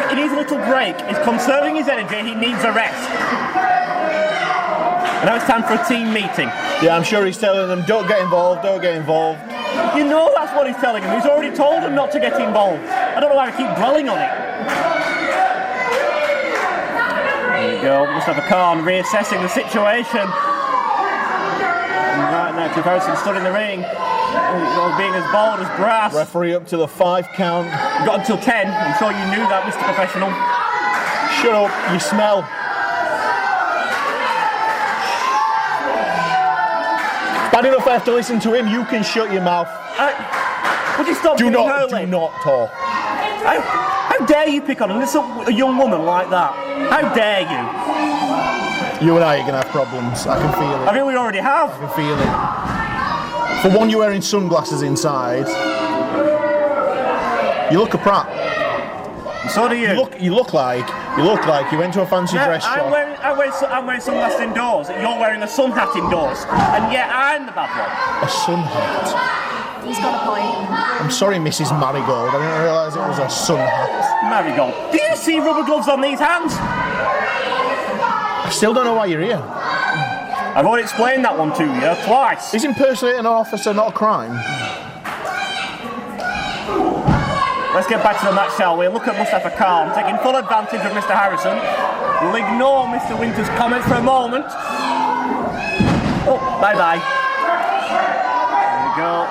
He needs a little break. He's conserving his energy. He needs a rest. And now it's time for a team meeting.
Yeah, I'm sure he's telling them, don't get involved, don't get involved.
You know that's what he's telling them. He's already told them not to get involved. I don't know why I keep dwelling on it. There we go, Mustafa Khan reassessing the situation. And right now, Cliff Harrison stood in the ring, being as bold as brass.
Referee up to the 5 count.
You got until 10. I'm sure you knew that, Mr. Professional.
Shut up, you smell. Bad enough I have to listen to him, you can shut your mouth.
Would you stop
Do
being
not talk.
How dare you pick on a young woman like that? How dare you?
You and I are going to have problems, I can feel it.
I think we already have.
I can feel it. For one, you're wearing sunglasses inside. You look a prat.
So do you.
You look like you went to a fancy dress shop.
I'm wearing sunglasses indoors. You're wearing a sun hat indoors, and yet I'm the bad one.
A sun hat.
He's got a point.
I'm sorry, Mrs. Marigold. I didn't realise it was a sun hat.
Marigold. Do you see rubber gloves on these hands?
I still don't know why you're here.
I've already explained that one to you twice.
Is impersonating an officer not a crime?
Let's get back to the match, shall we? Look at Mustafa Khan taking full advantage of Mr. Harrison. We'll ignore Mr. Winter's comments for a moment. Oh, bye-bye. There we go.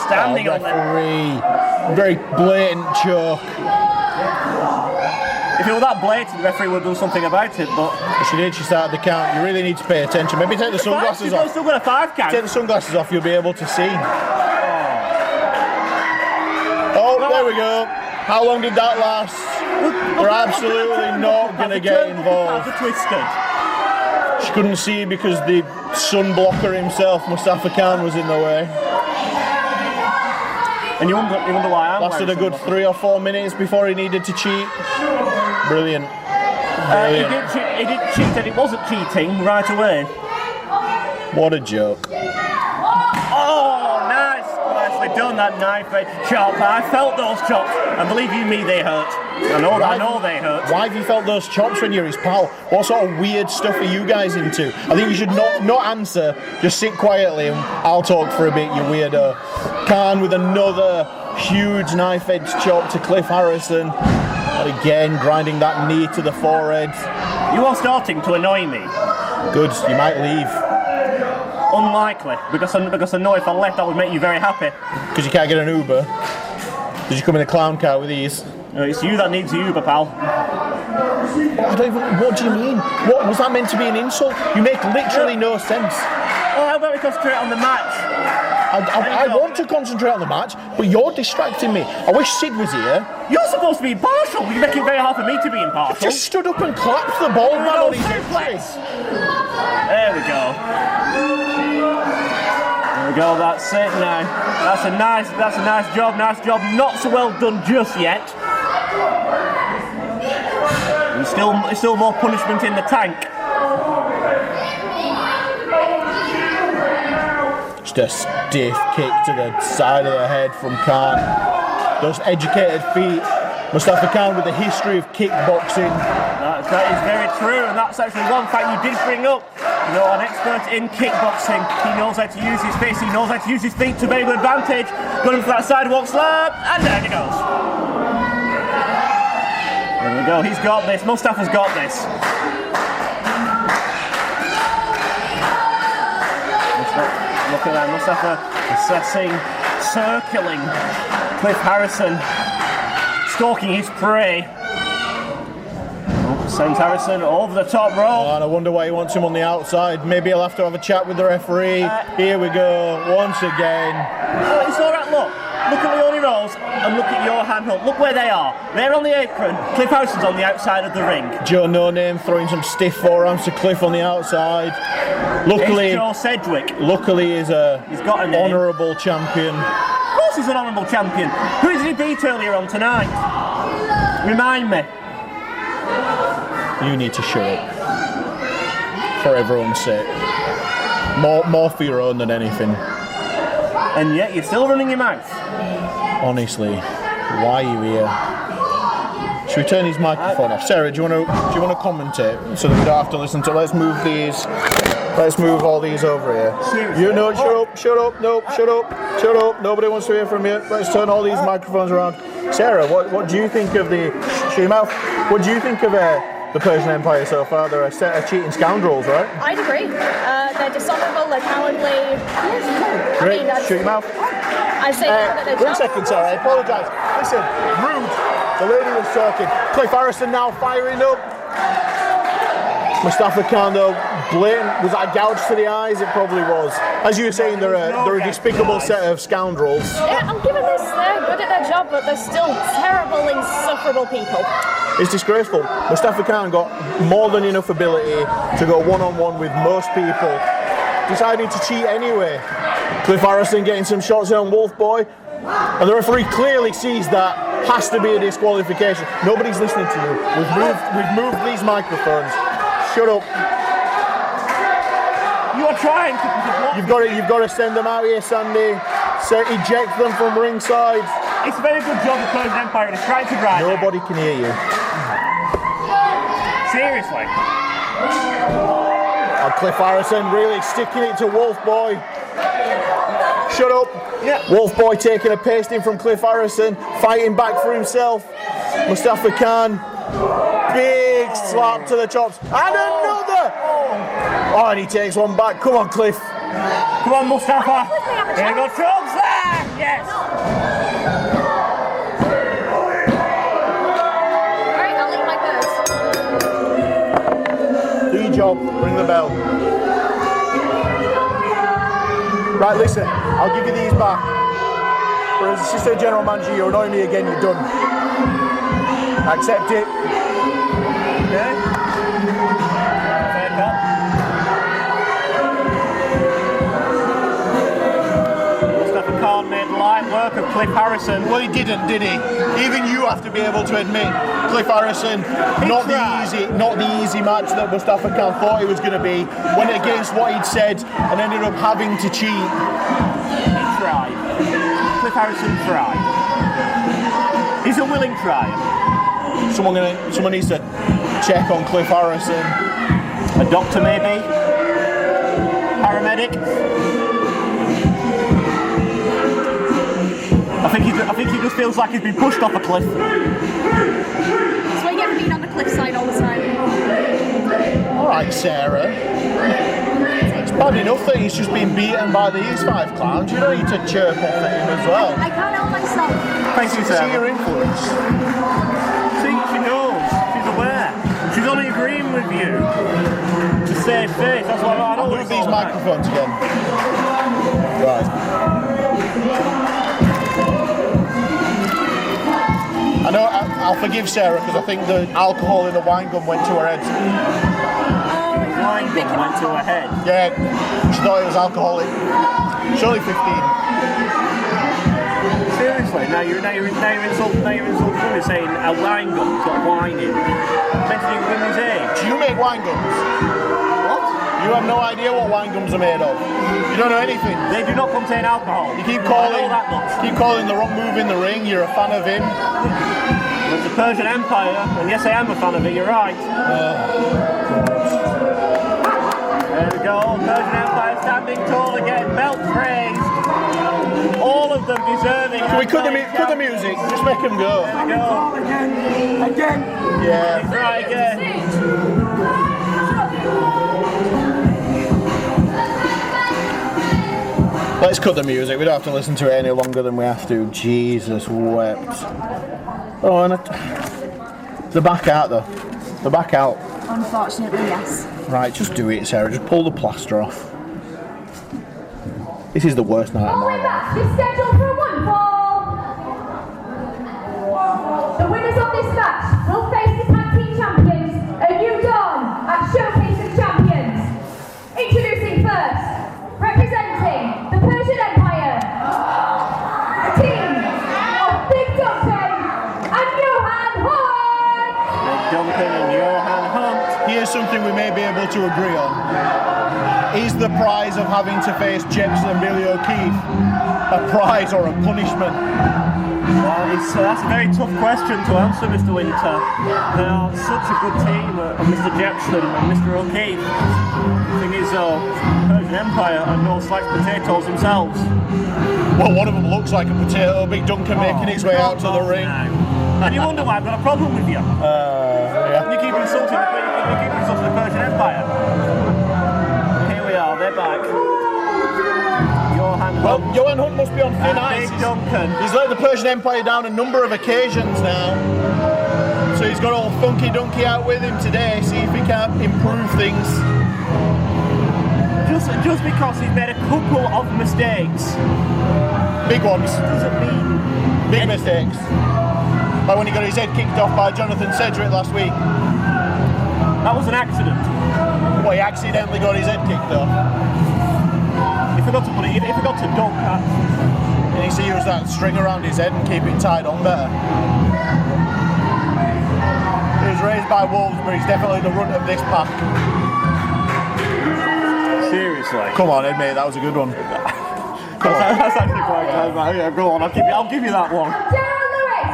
Standing on them.
Very blatant choke.
If it were that blatant, the referee would do something about it, but...
She did, she started the count. You really need to pay attention. Maybe take the sunglasses off.
Still got a 5 count.
Take the sunglasses off, you'll be able to see. Oh, there we go. How long did that last? We're absolutely not going to get involved. She couldn't see because the sun blocker himself, Mustafa Khan, was in the way.
And you wonder why I'm
lasted a good 3 or 4 minutes before he needed to cheat. Brilliant.
He didn't cheat and it wasn't cheating right away.
What a joke.
Oh, nice. Nicely done, that knife-edge chop. I felt those chops, and believe you me, they hurt. I know they hurt.
Why have you felt those chops when you're his pal? What sort of weird stuff are you guys into? I think you should not answer, just sit quietly and I'll talk for a bit, you weirdo. Khan with another huge knife-edge chop to Cliff Harrison. And again, grinding that knee to the forehead.
You are starting to annoy me.
Good, you might leave.
Unlikely, because I know if I left that would make you very happy.
Because you can't get an Uber. Did you come in a clown car with these?
It's you that needs the Uber, pal.
What do you mean? What was that meant to be an insult? You make literally no sense.
Well, how about we concentrate on the match?
I want to concentrate on the match, but you're distracting me. I wish Sid was here.
You're supposed to be impartial. You make it very hard for me to be impartial.
Just stood up and clapped the ball man on his
suplex. There we go. There we go. That's it now. That's a nice job. Nice job. Not so well done just yet. There's still more punishment in the tank.
Just a stiff kick to the side of the head from Khan. Those educated feet. Mustafa Khan with a history of kickboxing.
That is very true, and that's actually one fact you did bring up. You know, an expert in kickboxing. He knows how to use his fists, he knows how to use his feet to very good advantage. Going for that sidewalk slam, and there he goes. There we go, he's got this. Mustafa's got this. Look at that, Mustafa assessing, circling Cliff Harrison, stalking his prey. Sends Harrison over the top rope.
Oh, and I wonder why he wants him on the outside. Maybe he'll have to have a chat with the referee. Here we go, once again.
Oh, it's alright, look. Look at Leonie Rose and look at Johan Hunt. Look where they are. They're on the apron. Cliff Harrison's on the outside of the ring.
Joe No Name throwing some stiff forearms to Cliff on the outside. Luckily,
it's Joe Sedgwick.
Luckily, he's
got an
honourable champion.
Of course he's an honourable champion. Who did he beat earlier on tonight? Remind me.
You need to shut up. For everyone's sake. More for your own than anything.
And yet you're still running your mouth.
Honestly, why are you here? Should we turn his microphone off? Sarah, do you want to commentate so that we don't have to listen to? Let's move these. Let's move all these over here.
Seriously?
You know, shut up, no, shut up. Nobody wants to hear from you. Let's turn all these microphones around. Sarah, what do you think of the shut your mouth? What do you think of the Persian Empire so far? They're a set of cheating scoundrels, right?
I'd agree. They're dishonourable, they're cowardly.
Great, shut your mouth.
I say that they're
Wait a second, Sarah, I apologise. Listen, rude. The lady was talking. Cliff Harrison now firing up. Mustafa Khan, though, blatant. Was that a gouge to the eyes? It probably was. As you were saying, they're a despicable set of scoundrels.
Yeah, I'm giving this, they're good at their job, but they're still terrible, insufferable people.
It's disgraceful. Mustafa Khan got more than enough ability to go one-on-one with most people. Deciding to cheat anyway. Cliff Harrison getting some shots in on Wolf Boy. And the referee clearly sees that. Has to be a disqualification. Nobody's listening to you. We've moved these microphones. Shut up.
You are trying to block.
You've got to send them out here, Sandy. So eject them from ringside.
It's a very good job the Persian Empire is trying to drive.
Nobody can hear you.
Seriously.
Oh, Cliff Harrison really sticking it to Wolf Boy. Shut up.
Yeah.
Wolf Boy taking a pasting from Cliff Harrison, fighting back for himself. Mustafa Khan, big slap to the chops. And another! Oh, and he takes one back. Come on, Cliff.
Come on, Mustafa. Here you go, chops there. Yes.
Alright, I'll leave my birds.
Do your job. Ring the bell. Right, listen. I'll give you these back. But as assistant general manager, you annoy me again. You're done. Accept it.
Okay. Fair cut. Mustafa Khan made light work of Cliff Harrison.
Well, he didn't, did he? Even you have to be able to admit, Cliff Harrison, not the easy match that Mustafa Khan thought it was going to be. Went against what he'd said and ended up having to cheat.
He tried. Cliff Harrison tried. He's a willing trier.
Someone needs to check on Cliff Harrison.
A doctor, maybe. Paramedic. I think he just feels like he's been pushed off a cliff.
That's why you get beat on the cliffside all the time.
All right, Sarah. It's bad enough that he's just been beaten by these 5 clowns. You don't need to chirp off at him as well.
I can't help myself.
Thank you,
See
Sarah.
your influence.
See, she knows. She's aware. She's only agreeing with you to save face. That's why I don't
Move these microphones again. Right. I know. I'll forgive Sarah because I think the alcohol in the wine gun went to her head.
Wine gun went to her head.
Yeah, she thought it was alcoholic. She's only 15.
Seriously, now you're insulting women saying a wine gun's got wine in. Mentioning women's age.
Do you make wine gums?
What?
You have no idea what wine gums are made of. You don't know anything.
They do not contain alcohol.
You keep
I
calling
know that much.
the wrong move in the ring. You're a fan of him.
It's the Persian Empire, and yes, I am a fan of it. You're right. There we go. Persian Empire standing tall again. Belt praised. All of them deserving.
Can we cut the music? Just make him go.
There we go.
Again.
Yeah.
Try again.
Let's cut the music. We don't have to listen to it any longer than we have to. Jesus wept. Oh, and the back out though. The back out.
Unfortunately, yes.
Right, just do it, Sarah. Just pull the plaster off. This is the worst night of my
Following
life.
match is scheduled for one fall. The winners of this match will face the tag team champions, a new dawn at Showcase of Champions. Introducing first, representing the Persian Empire, the team of Big Duncan and Johan Hunt.
Big Duncan and Johan Hunt.
Here's something we may be able to agree on. Is the prize of having to face Jepson and Billy O'Keefe a prize or a punishment?
Well, that's a very tough question to answer, Mr. Winter. They are such a good team, Mr. Jepson and Mr. O'Keefe. The thing is, Persian Empire are no sliced potatoes themselves.
Well, one of them looks like a potato. Big Duncan making his way out to the ring.
And you wonder why I've got a problem with you.
Yeah.
You keep insulting the Persian Empire. Here we are, they're back. Johan
Well,
Hunt.
Johan Hunt must be on thin ice.
Big Duncan.
He's let the Persian Empire down a number of occasions now. So he's got old Funky Donkey out with him today, see if he can improve things.
Just because he's made a couple of mistakes
Big ones.
doesn't mean
Big mistakes. Like when he got his head kicked off by Jonathan Sedgwick last week.
that was an accident.
Well, he accidentally got his head kicked off.
He forgot to put it in, he forgot to dunk that.
He needs to use that string around his head and keep it tied on better. He was raised by wolves, but he's definitely the runt of this pack.
Seriously.
Come on, Ed, mate, that was a good one. Come on.
That's actually quite good. Yeah, go on, I'll give you that one.
Gerald Lewis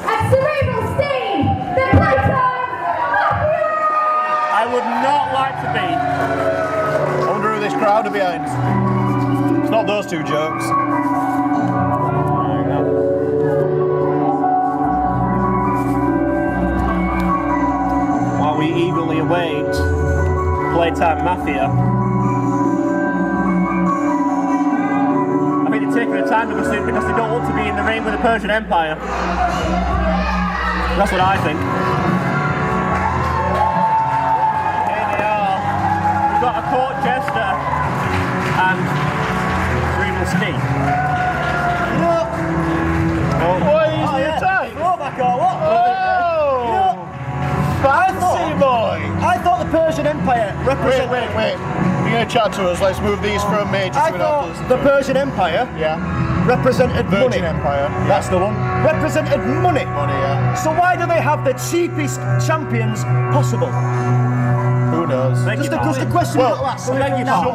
and Cerebral Steam, the Playtime Mafia!
I would not like to be.
I wonder who this crowd are behind. It's not those two jokes.
While we eagerly await Playtime Mafia. I think they're taking their time because they don't want to be in the ring with the Persian Empire. That's what I think. Here they are. We've got a court jester and Cerebral Steve.
Boy, he's the attack.
Throwback or what?
Fancy boy.
I thought the Persian Empire represented.
Wait. You're going to chat to us. Let's move these from major
I
to
thought
minors.
the Persian Empire
Yeah.
represented
Virgin
money.
Empire. That's the one.
Represented money.
Money, yeah.
So why do they have the cheapest champions possible?
Who knows?
Just the question
Well,
we've got to ask.
some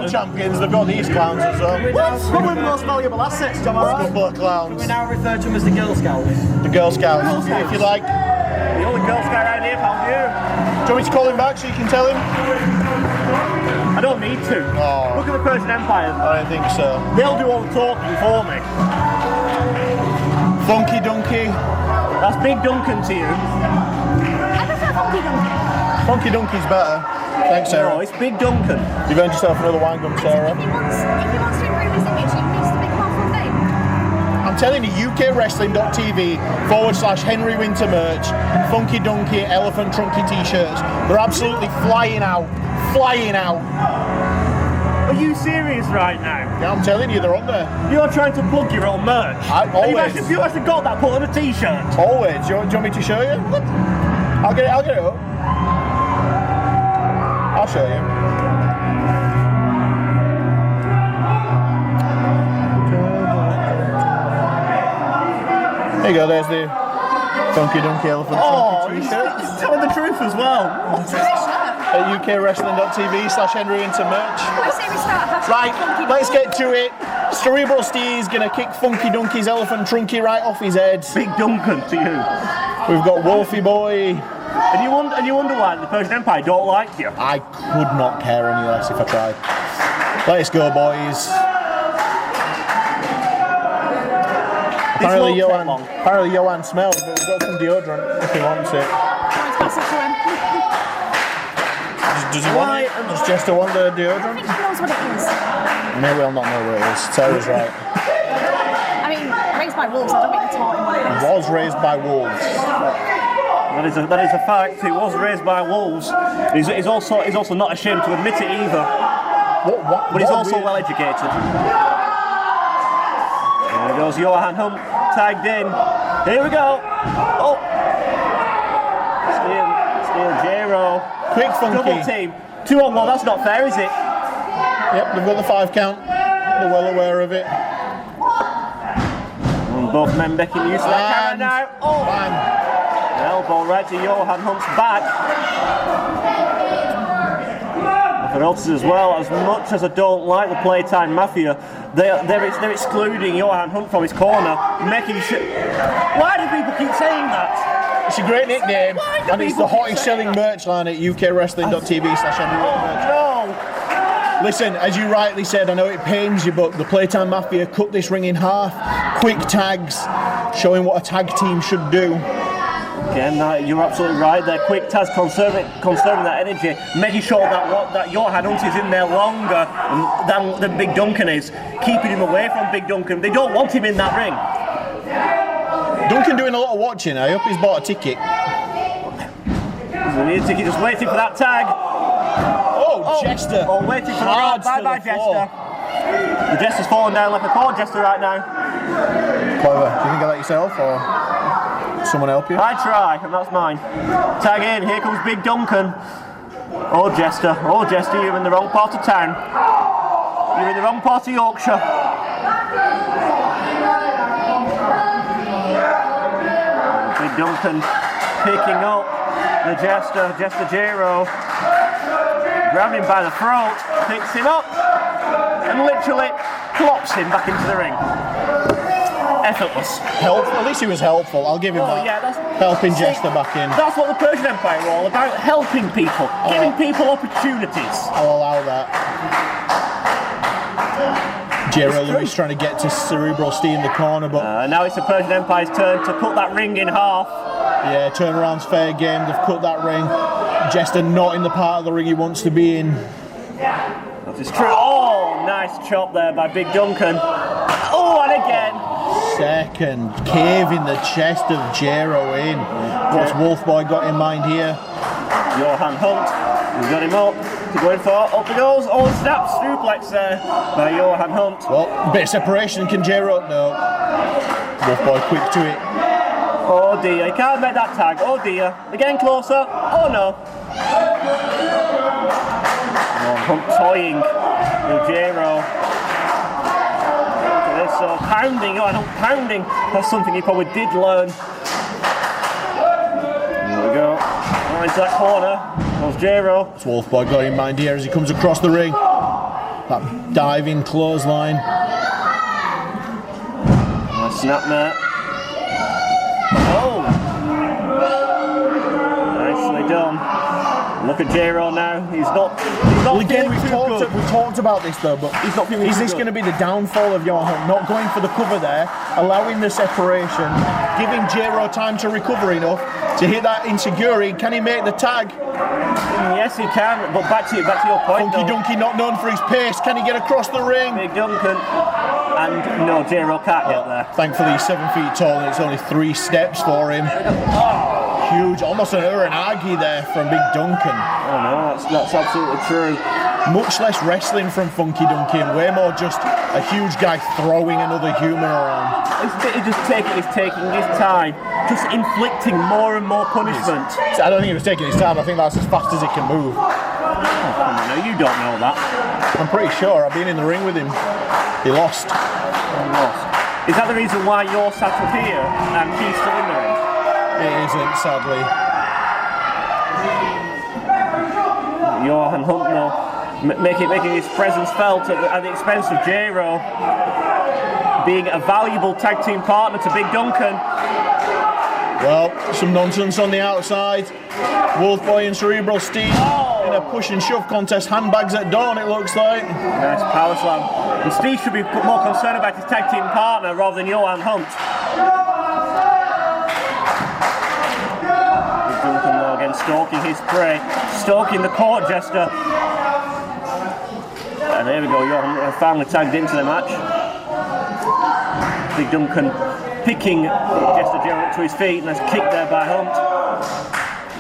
champions, they've got these clowns as well.
What? Probably the most valuable assets, John.
A couple of clowns.
We now refer to them as the Girl Scouts.
The Girl Scouts, if you like.
The only Girl Scout around here, pal, you.
Do you want me to call him back so you can tell him?
I don't need to.
Oh.
Look at the Persian Empire.
I don't think so.
They'll do all the talking for me.
Funky Donkey.
That's Big Duncan to you.
I prefer Funky Duncan.
Funky Donkey's better. Thanks,
No,
Sarah.
it's Big Duncan.
You've earned yourself another wine gum, Sarah.
If he wants to improve his image, he needs to become a full name.
I'm telling you, UKWrestling.tv/Henry Winter merch, Funky Donkey, Elephant Trunky t-shirts. They're absolutely flying out. Flying out.
Are you serious right now?
Yeah, I'm telling you, they're on there.
You're trying to plug your own merch.
Always.
You actually got that put on a t-shirt.
Always. Do you want me to show you? I'll get it up. I'll show you. There you go, there's the Funky Donkey Elephant Trunky t-shirt.
he's telling the truth as well.
At UKWrestling.tv/Henry Winter merch.
I say we start having
Right,
Funky
let's
Duncan.
get to it. Cerebral Steve's gonna kick Funky Donkey's Elephant Trunky right off his head.
Big Duncan to you.
We've got Wolfie Boy.
And you wonder why the Persian Empire don't like you.
I could not care any less if I tried. Let's go, boys. Apparently Johan smells, but we've got some deodorant if he wants it.
Pass it to him.
Does he want it? Does Jester want the
I
deodorant?
think he knows what it is.
May well not know where it is. Sarah's right.
I mean, raised by wolves, I don't think they taught him what it is.
Was raised by wolves.
That is a fact. He was raised by wolves. He's also not ashamed to admit it either. But he's also well educated. There goes Johan Hunt, tagged in. Here we go. Oh, Steal Jero.
Quick Funky.
Double team. 2 on 1. That's not fair, is it?
Yep, they've got the 5 count. They're well aware of it.
And both men making use of that camera now. Oh,
bang.
Elbow right to Johan Hunt's back. For us as well, as much as I don't like the Playtime Mafia, they're excluding Johan Hunt from his corner, making sure. Why do people keep saying that?
It's a great nickname, and it's the hottest selling merch line at ukwrestling.tv/heavyweight.
No!
Listen, as you rightly said, I know it pains you, but the Playtime Mafia cut this ring in half. Quick tags, showing what a tag team should do.
Again, you're absolutely right there. Quick tags conserving that energy, making sure that Johan Hunt is in there longer than Big Duncan is, keeping him away from Big Duncan. They don't want him in that ring.
Duncan doing a lot of watching. I hope he's bought a ticket.
We need a ticket, just waiting for that tag.
Oh, Jester.
Oh, waiting for the roll. Bye-bye, Jester. The Jester's falling down like a court jester right now.
Clever. Do you think of that yourself, or someone help you?
I try, and that's mine. Tag in, here comes Big Duncan. Oh, Jester, you're in the wrong part of town. You're in the wrong part of Yorkshire. Big Duncan picking up the Jester Jero. Grabbing him by the throat, picks him up, and literally plops him back into the ring. Effortless.
At least he was helpful. I'll give him that.
Yeah,
helping Jester back in.
That's what the Persian Empire were all about, helping people, giving people opportunities.
I'll allow that. Jero Lewis trying to get to Cerebral Steel in the corner, but
now it's the Persian Empire's turn to cut that ring in half.
Yeah, turnaround's fair game. They've cut that ring. Jester not in the part of the ring he wants to be in.
That is true. Oh, nice chop there by Big Duncan. Oh, and again.
Second, cave in the chest of Jero in. What's Wolfboy got in mind here?
Johan Hunt, he's got him up. To go in for, up he goes. Oh, snap, suplex there by Johan Hunt.
Well, bit of separation, can Jero? No. Wolfboy quick to it.
Oh dear, he can't make that tag. Oh dear. Again closer. Oh no. Oh, Hunt toying with Jero. Look at this, so pounding, Johan Hunt pounding. That's something he probably did learn. There we go. Right into that corner. Goes Jero.
Wolfboy got in mind here as he comes across the ring. That diving clothesline.
Nice snap there. Oh! Nicely done. Look at Jero now. He's not
Well, again, we
good.
talked about this though, but
He's not feeling
is
too
this
good.
going to be the downfall of Johan Hunt? Not going for the cover there, allowing the separation, giving Jero time to recover enough to hit that insecurity. Can he make the tag?
Yes, he can. But back to your point,
Funky Dunky not known for his pace. Can he get across the ring?
Big Duncan. And no, Jero can't get there.
Thankfully, he's 7 feet tall and it's only 3 steps for him. Huge, almost an Uranagi there from Big Duncan.
Oh no, that's absolutely true.
Much less wrestling from Funky Dunky and way more just a huge guy throwing another human around.
He's taking his time, just inflicting more and more punishment.
I don't think he was taking his time. I think that's as fast as he can move.
Oh, come on, no, you don't know that.
I'm pretty sure. I've been in the ring with him. He lost.
Is that the reason why you're sat up here and he's still in the ring?
It isn't, sadly.
Johan Hunt, though, making his presence felt at the expense of Jero, being a valuable tag team partner to Big Duncan.
Well, some nonsense on the outside. Wolfboy and Cerebral Steve in a push and shove contest. Handbags at dawn, it looks like.
Nice power slam. And Steve should be more concerned about his tag team partner rather than Johan Hunt. Big Duncan, though, again stalking his prey, stalking the court jester. And there we go, Johan finally tagged into the match. Big Duncan picking Jester Gerald up to his feet, and that's kicked there by Hunt.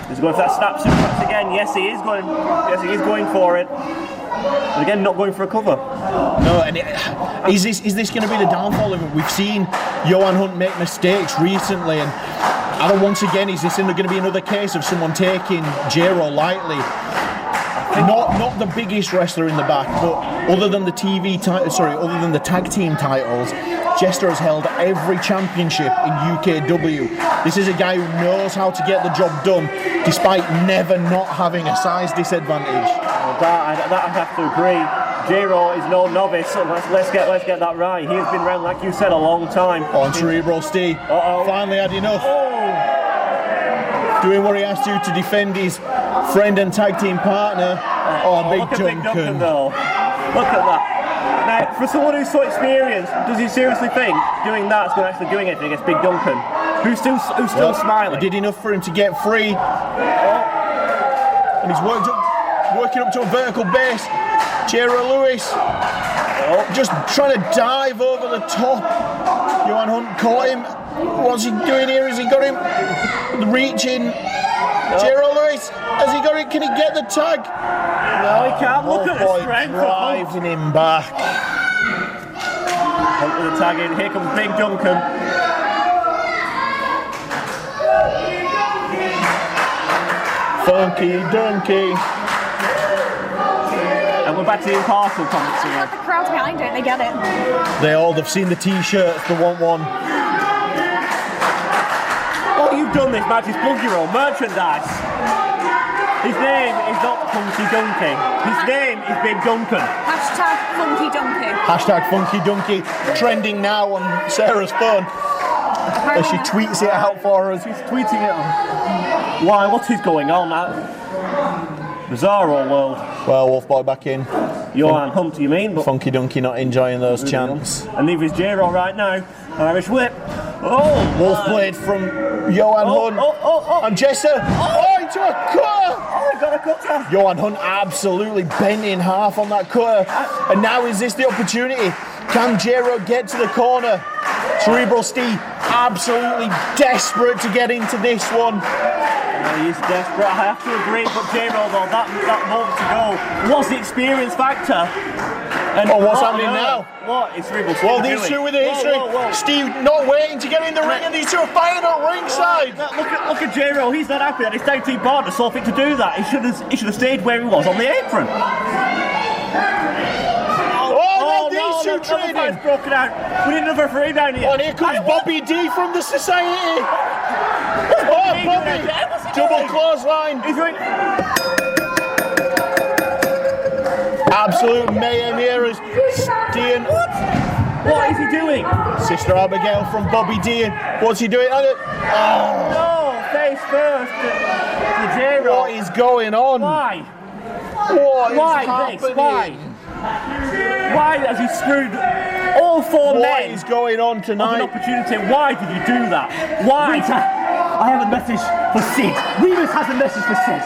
He's going for that snap suplex again. Yes, he is going. Yes, he is going for it. But again, not going for a cover.
No, and is this going to be the downfall of it? We've seen Johan Hunt make mistakes recently, and once again, is this going to be another case of someone taking J-Ro lightly? Not the biggest wrestler in the back, but other than the tag team titles, Jester has held every championship in UKW. This is a guy who knows how to get the job done, despite never not having a size disadvantage.
Well, that I'd have to agree. J-Ro is no novice, so let's get that right. He has been around, like you said, a long time.
On Cerebral Steve. Finally had enough. Doing what he has to defend his friend and tag team partner. Big Duncan.
Though. Look at that. Now, for someone who's so experienced, does he seriously think doing that's going to actually doing anything against Big Duncan, who's still smiling?
It did enough for him to get free. And he's working up to a vertical base. J-Ro Lewis just trying to dive over the top. Johan Hunt caught him. What's he doing here? Has he got him reaching? J-Ro Lewis, has he got it? Can he get the tag?
No, he can't. Look at the strength.
Driving him back.
Hunt with the tag in. Here comes Big Duncan.
Funky Donkey.
And we're back to the impartial comments again.
The crowd behind it, they get it.
They've seen the t-shirts, they want one.
What you've done this match is plug your own merchandise. His name is not Funky Donkey. His name is Big Duncan.
Hashtag Funky Donkey.
Hashtag Funky Donkey. Trending now on Sarah's phone. As she tweets it out for us.
She's tweeting it on. Why? What is going on? Bizarro world.
Well, Wolfboy back in.
Johan Hunt, you mean? But
Funky Donkey not enjoying those chants.
And neither is J-Ro right now. Irish whip.
Wolfblade from Johan Hunt. And Jester. Into a cutter.
He got a cutter.
Johan Hunt absolutely bent in half on that cutter. And now is this the opportunity? Can J-Ro get to the corner? Cerebral Steve absolutely desperate to get into this one.
He's desperate, I have to agree, but J-Ro though, that moment to go was the experience factor. And
what's happening now?
What is Cerebral Steve
Well, these two with the history. Steve not waiting to get in the ring, and these two are fighting at ringside.
Look at J-Ro, he's not happy that his tag team partner saw fit to do that. He should have stayed where he was on the apron.
These two trading.
Broken out. We need another three down here.
And here comes Bobby D from the Society. Bobby! Double clothesline. Absolute mayhem here as Dean.
What is he doing?
Sister Abigail from Bobby D. What's he doing?
No, face first to J-Ro.
What is going on?
Why?
Why
has he screwed all four men?
What is going on tonight?
An opportunity. Why did you do that? Why?
Rita, I have a message for Sid. Remus has a message for Sid.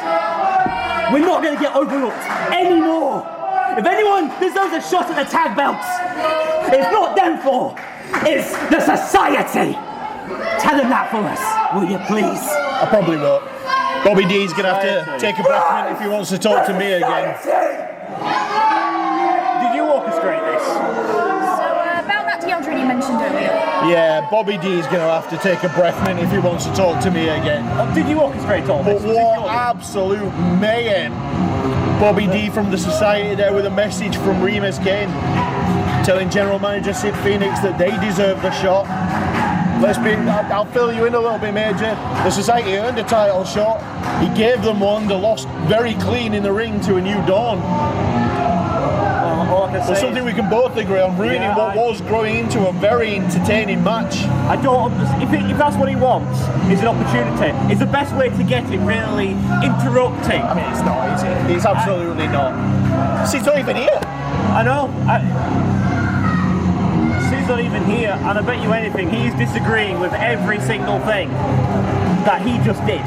We're not going to get overlooked anymore. If anyone deserves a shot at the tag belts, it's not them four. It's the Society. Tell them that for us, will you please?
I probably will. Bobby D's going to have to take a breath mint if he wants to talk to me again.
Did you orchestrate this?
So, about that deodorant you mentioned earlier.
Yeah, Bobby D's going to have to take a breath mint if he wants to talk to me again.
Did you orchestrate all this?
But what absolute mayhem. Bobby D from the Society there with a message from Remus Kane telling General Manager Sid Phoenix that they deserve the shot. I'll fill you in a little bit, Major. The Society earned a title shot. He gave them one. They lost very clean in the ring to a New Dawn. Well, something we can both agree on, ruining what was growing into a very entertaining match.
I don't understand. If that's what he wants, is an opportunity. It's the best way to get it, really interrupting.
I mean, it's not, is it? It's absolutely not. Sid's not even here.
I know. Sid's not even here, and I bet you anything, he's disagreeing with every single thing that he just did.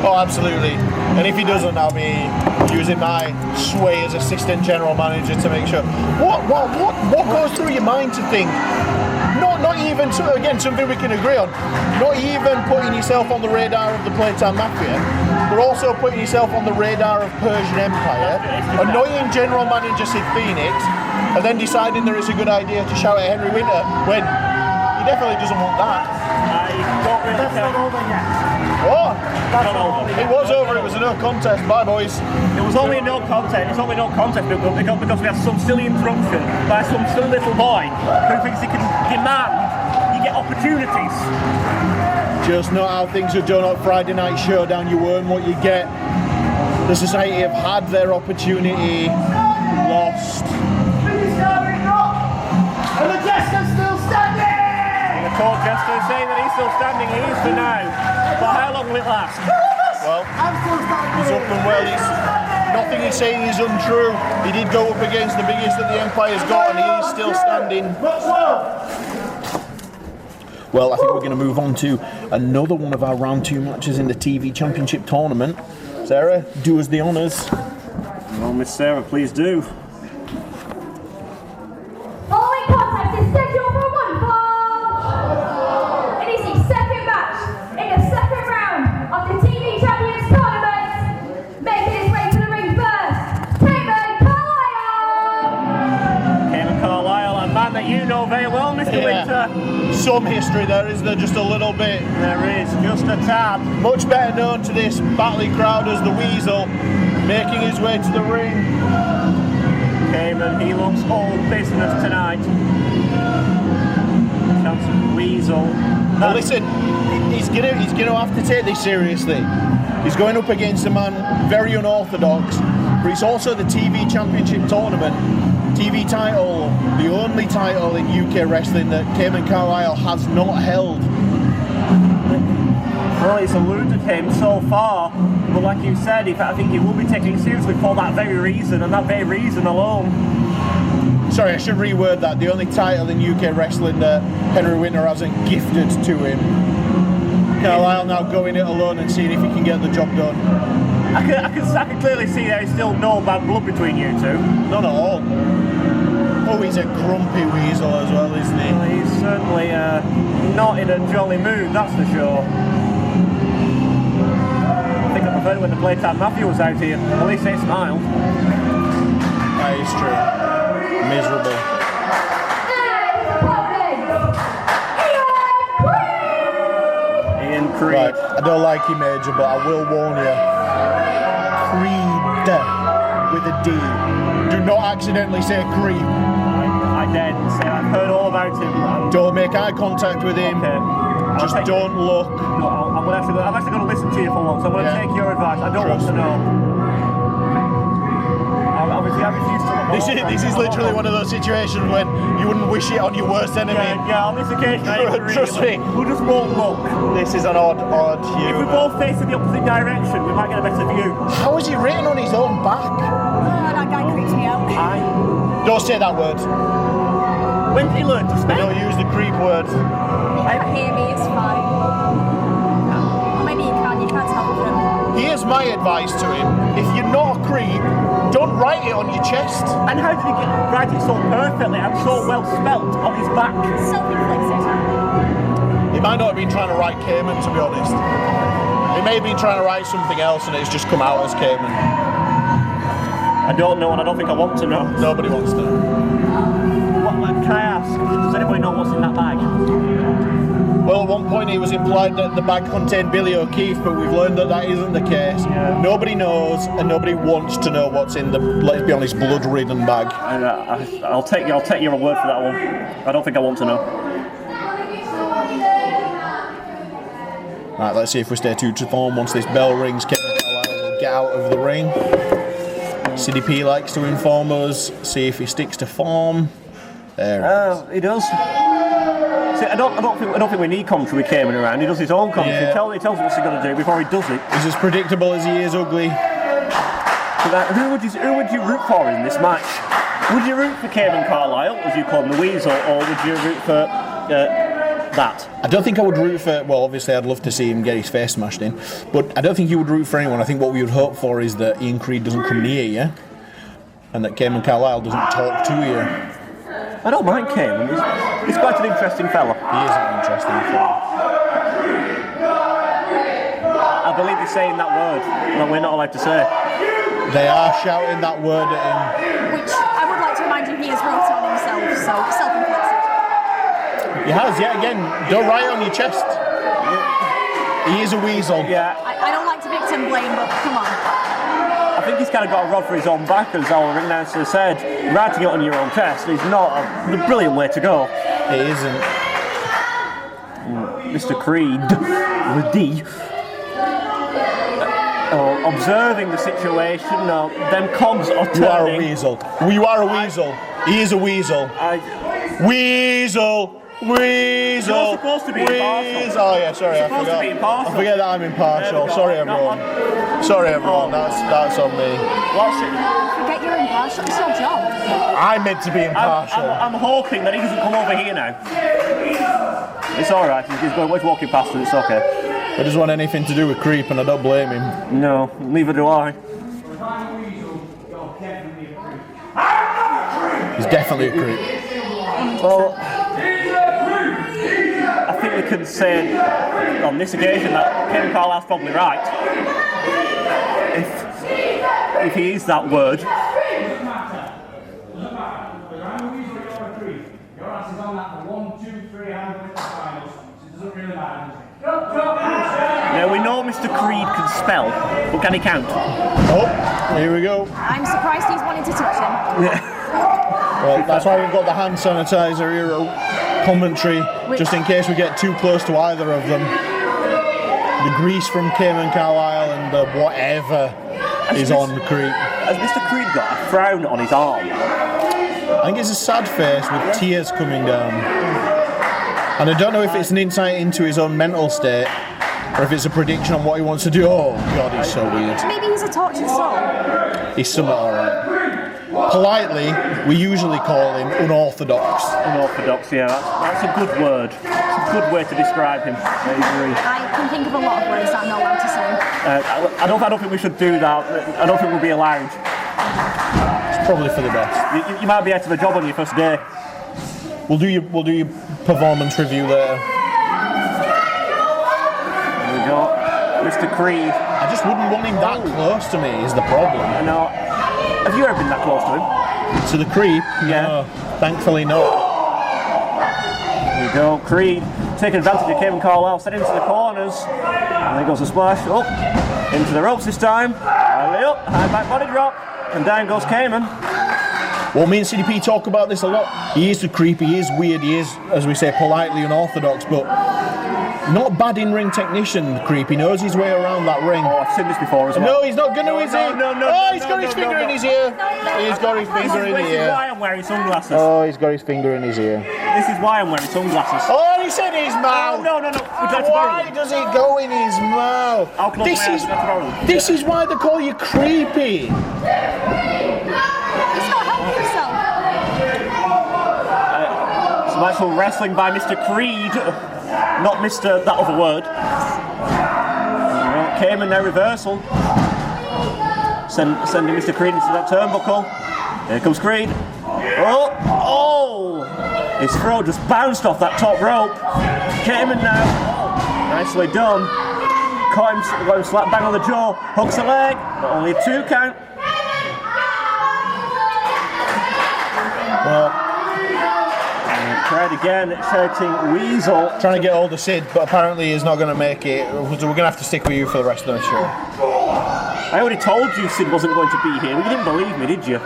Oh, absolutely. And if he doesn't, I'll be using my sway as assistant general manager to make sure. What goes through your mind to think? Not even, again, something we can agree on. Not even putting yourself on the radar of the Playtime Mafia, but also putting yourself on the radar of Persian Empire, annoying general manager Sid Phoenix, and then deciding there is a good idea to shout at Henry Winter when he definitely doesn't want that.
I don't really
That's not over yet.
What?
That's not over.
It was over, it was a no contest. Bye, boys.
It was only a no contest. It's only no contest because we had some silly interruption by some silly little boy who thinks he can demand you get opportunities.
Just not how things are done at Friday Night Showdown. You earn what you get. The Society have had their opportunity, lost.
And the Jester's still standing!
The court jester is saying that he's still standing. He is for now. But how long will it last?
Well, he's up and well. Nothing he's saying is untrue. He did go up against the biggest that the Empire's got, and he is still standing. Well, I think we're going to move on to another one of our round 2 matches in the TV Championship tournament. Sarah, do us the honours.
Well, Miss Sarah, please do.
Following contest is scheduled for one fall. It is the second match in the second round of the TV Champions Tournament. Making his way to the ring first, Cayman Carlisle.
Cayman Carlisle, a man that you know very well, Mr. Winter.
Some history there, is there? Just a little bit.
There is, just a tad.
Much better known to this battling crowd as the Weasel, making his way to the ring.
Cayman, he looks all business tonight. Chance of Weasel.
Now listen, he's gonna have to take this seriously. He's going up against a man very unorthodox, but it's also the TV Championship tournament. TV title, the only title in UK wrestling that Cayman Carlisle has not held.
Well, it's eluded him so far, but like you said, I think he will be taken seriously for that very reason, and that very reason alone.
Sorry, I should reword that. The only title in UK wrestling that Henry Winter hasn't gifted to him. Carlisle now going it alone and seeing if he can get the job done.
I can clearly see there's still no bad blood between you two.
None at all. Oh, he's a grumpy Weasel as well, isn't he?
Well, he's certainly not in a jolly mood, that's for sure. I think I preferred when the Playtime Mafia was out here. At least they smiled.
That is true. Miserable.
Ian Creed.
Right, I don't like you, Major, but I will warn you. Creed with a D. Do not accidentally say creep.
I daren't say. I've heard all about him.
Don't make eye contact with him.
Okay.
Just don't look.
No, I'm actually going to listen to you for once. I'm going to take your advice. I don't want to know. Obviously, I refuse to look.
This is literally one of those situations when you wouldn't wish it on your worst enemy.
Yeah, on this occasion, I agree.
Trust me.
Who just won't look.
This is an odd
If
humour.
we both face in the opposite direction, we might get a better view.
How is he written on his own back?
That guy creeps me out.
Don't say that word.
When did he learn to speak?
Don't use the creep word.
He can't hear me, it's fine. Maybe you can't help him.
Here's my advice to him. If you're not a creep, don't write it on your chest.
And how did he write it so perfectly and so well spelt on his back?
Self-inflicted.
He might not have been trying to write Cayman, to be honest. He may have been trying to write something else and it's just come out as Cayman.
I don't know, and I don't think I want to know.
Nobody wants to.
What can I ask? Does anybody know what's in that bag?
Well, at one point it was implied that the bag contained Billy O'Keefe, but we've learned that that isn't the case.
Yeah.
Nobody knows, and nobody wants to know what's in the, let's be honest, blood-ridden bag.
I'll take your word for that one. I don't think I want to know.
Right, let's see if we stay true to form. Once this bell rings, Cayman Carlisle will get out of the ring. CDP likes to inform us, see if he sticks to form. There it is.
He does. See, I don't think we need commentary with Cayman around. He does his own commentary.
Yeah.
He tells us what he's going to do before he does it.
He's as predictable as he is ugly.
So who would you root for in this match? Would you root for Cayman Carlisle, as you call him, the Weasel, or would you root for that.
I don't think I would root for. Well, obviously, I'd love to see him get his face smashed in, but I don't think you would root for anyone. I think what we would hope for is that Ian Creed doesn't come near you, and that Cayman Carlisle doesn't talk to you.
I don't mind Cayman. He's quite an interesting fella.
He is an interesting fella.
I believe he's saying that word that we're not allowed to say.
They are shouting that word at him.
Which I would like to remind you, he has wrote on himself, so self-inflicted.
He has, yeah, again, don't write on your chest. He is a weasel.
Yeah.
I don't like to victim blame, but come on.
I think he's kind of got a rod for his own back, as our ring announcer said. Writing it on your own chest is not a brilliant way to go.
It isn't.
Mr. Creed, with D, observing the situation, them cogs are turning.
You are a weasel. You are a weasel. He is a weasel. Weasel! Weasel!
You're supposed to be impartial.
Oh yeah, sorry, I forgot. I forget that I'm impartial. Sorry everyone. Sorry everyone, that's on me.
Forget you're impartial, it's your job.
I'm meant to be impartial.
I'm hoping that he doesn't come over here now. It's alright, he's walking past us, it's okay.
He doesn't want anything to do with Creep, and I don't blame him.
No, neither do I.
He's definitely a Creep.
Well, I think we can say on this occasion that Cayman Carlisle's probably right. If he is that word. Now we know Mr. Creed can spell, but can he count?
Oh, here we go.
I'm surprised he's wanting to touch him.
Well, that's why we've got the hand sanitizer here, commentary, just in case we get too close to either of them. The grease from Cayman Carlisle and the whatever is on Creed.
Has Mr. Creed got a frown on his arm?
I think it's a sad face with tears coming down. And I don't know if it's an insight into his own mental state or if it's a prediction on what he wants to do. Oh God, he's so weird.
Maybe he's a tortured soul.
He's somewhat alright. Politely, we usually call him unorthodox.
Unorthodox, yeah, that's a good word. It's a good way to describe him. I agree.
I can think of a lot of words that I'm not allowed to say.
I don't think we should do that. I don't think we'll be allowed.
It's probably for the best.
You might be out of a job on your first day.
We'll do your performance review later.
There we go. Mr. Creed.
I just wouldn't want him that close to me, is the problem.
I know. Have you ever been that close to him?
To the Creep?
Yeah.
No, thankfully not.
There we go. Creed taking advantage of Cayman Carlisle, set into the corners. And there goes a splash. Up. Into the ropes this time. High up. High back body drop. And down goes Cayman.
Well, me and CDP talk about this a lot. He is the Creep, he is weird, he is, as we say, politely unorthodox, but not bad in-ring technician, the Creep. He knows his way around that ring.
Oh, I've seen this before as well.
No, he's not going to, is he?
No.
Oh, he's got his finger in his ear. He's got his finger in his
This is
ear.
why I'm wearing sunglasses.
Oh, he's got his finger in his ear.
This is why I'm wearing sunglasses.
Oh, he said his mouth.
No. Would you like to borrow
Why
them?
does it go in his mouth?
I'll close my eyes. Would you like to borrow them?
This is why they call you Creepy.
He's not helping himself.
Some actual wrestling by Mr. Creed, not Mr. that other word. Cayman now reversal. Sending Mr. Creed into that turnbuckle. Here comes Creed. Oh! His throat just bounced off that top rope. Cayman now. Nicely done. Caught him slap bang on the jaw. Hooks the leg. But only a 2 count.
Well,
Tried again, shouting Weasel.
trying to get hold of Sid, but apparently he's not going to make it. So we're going to have to stick with you for the rest of the show.
I already told you Sid wasn't going to be here. You didn't believe me, did you?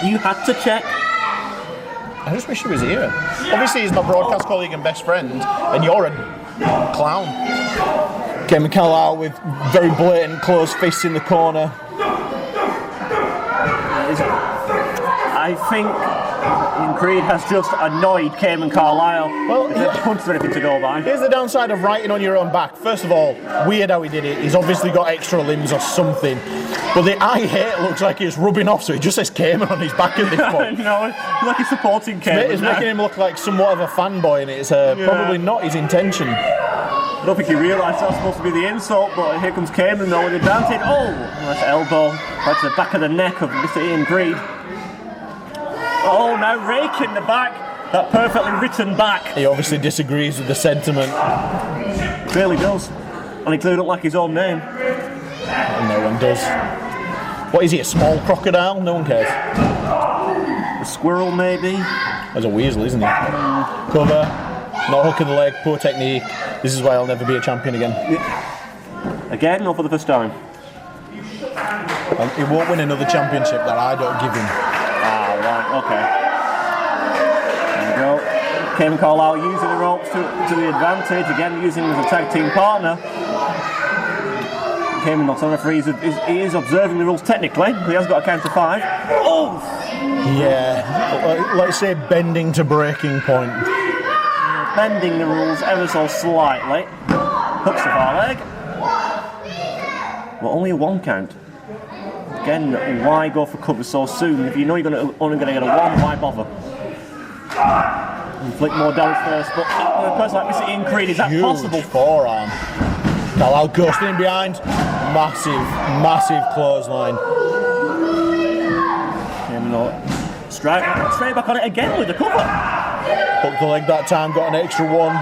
You had to check.
I just wish he was here. Obviously he's my broadcast colleague and best friend, and you're a clown. Cayman Carlisle with very blatant closed fists in the corner.
I think Ian Creed has just annoyed Cayman Carlisle. Well, the punch or anything to go by.
Here's the downside of writing on your own back. First of all, weird how he did it. He's obviously got extra limbs or something. But the I hate looks like it's rubbing off, so he just says Cayman on his back at this point.
No, he's like he's supporting Cayman.
It's making him look like somewhat of a fanboy, and it's probably not his intention.
I don't think he realised that's supposed to be the insult, but here comes Cayman though with the advantage. Oh, nice elbow right to the back of the neck of Mr. Ian Creed. Oh, now raking the back. That perfectly written back.
He obviously disagrees with the sentiment.
He clearly does. And he clearly don't like his own name.
And no one does. What is he, a small crocodile? No one cares.
A squirrel, maybe?
There's a weasel, isn't he? Cover, not hooking the leg, poor technique. This is why I'll never be a champion again.
Again, or for the first time?
He won't win another championship that I don't give him.
Ah, right, okay. There we go. Cayman Carlisle using the ropes to the advantage, again using him as a tag team partner. Cayman, not on referee, he is observing the rules technically. He has got a count of 5. Oh!
Yeah, let's say bending to breaking point.
Bending the rules ever so slightly. Hooks the far leg. Well, only a 1 count. Again, why go for cover so soon? If you know you're only going to get a 1, why bother? Inflict more damage first, but a person like Mr. Ian Creed, is that
Huge
possible?
Forearm. Carlisle ghosting in behind. Massive clothesline.
Straight back on it again with the cover.
Hooked the leg that time, got an extra 1.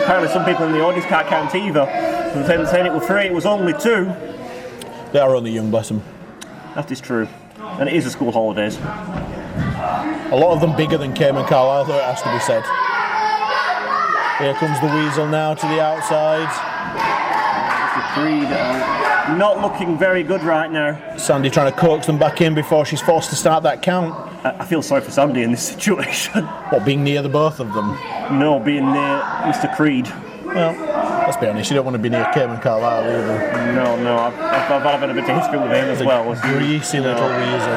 Apparently some people in the audience can't count either. They're saying it was 3, it was only 2.
They are only young, bless them.
That is true. And it is the school holidays.
A lot of them bigger than Cayman Carlisle, though, it has to be said. Here comes the weasel now to the outside.
Mr. Creed not looking very good right now.
Sandy trying to coax them back in before she's forced to start that count.
I feel sorry for Sandy in this situation.
What, being near the both of them?
No, being near Mr. Creed.
Well, let's be honest, you don't want to be near Cayman Carlisle either.
No, I've had a bit of history with him as well.
Greasy little weasel.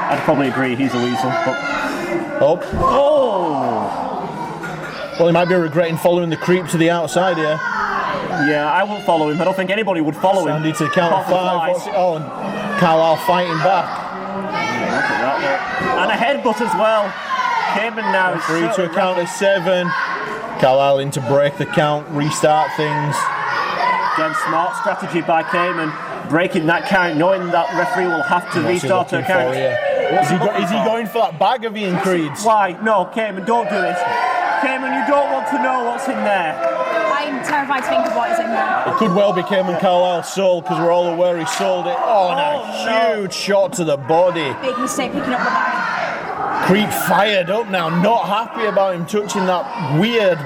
I'd probably agree he's a weasel, but...
Oh! Well, he might be regretting following the creep to the outside here.
Yeah, I won't follow him. I don't think anybody would follow him.
Sandy to the count of 5. Oh, and Carlisle fighting back.
Yeah, look at that. And a headbutt as well. Cayman now.
3 to a count of 7. Carlisle in to break the count, restart things.
Again, smart strategy by Cayman. Breaking that count, knowing that referee will have to restart her count.
Is he going for that bag of Ian Creed's?
Why? No, Cayman, don't do this. Cayman, you don't want to know what's in there.
I'm terrified to think of what is in there.
It could well be Cayman Carlisle's sold, because we're all aware he sold it. Oh, and a huge shot to the body.
Big mistake picking up the bag.
Creed fired up now, not happy about him touching that weird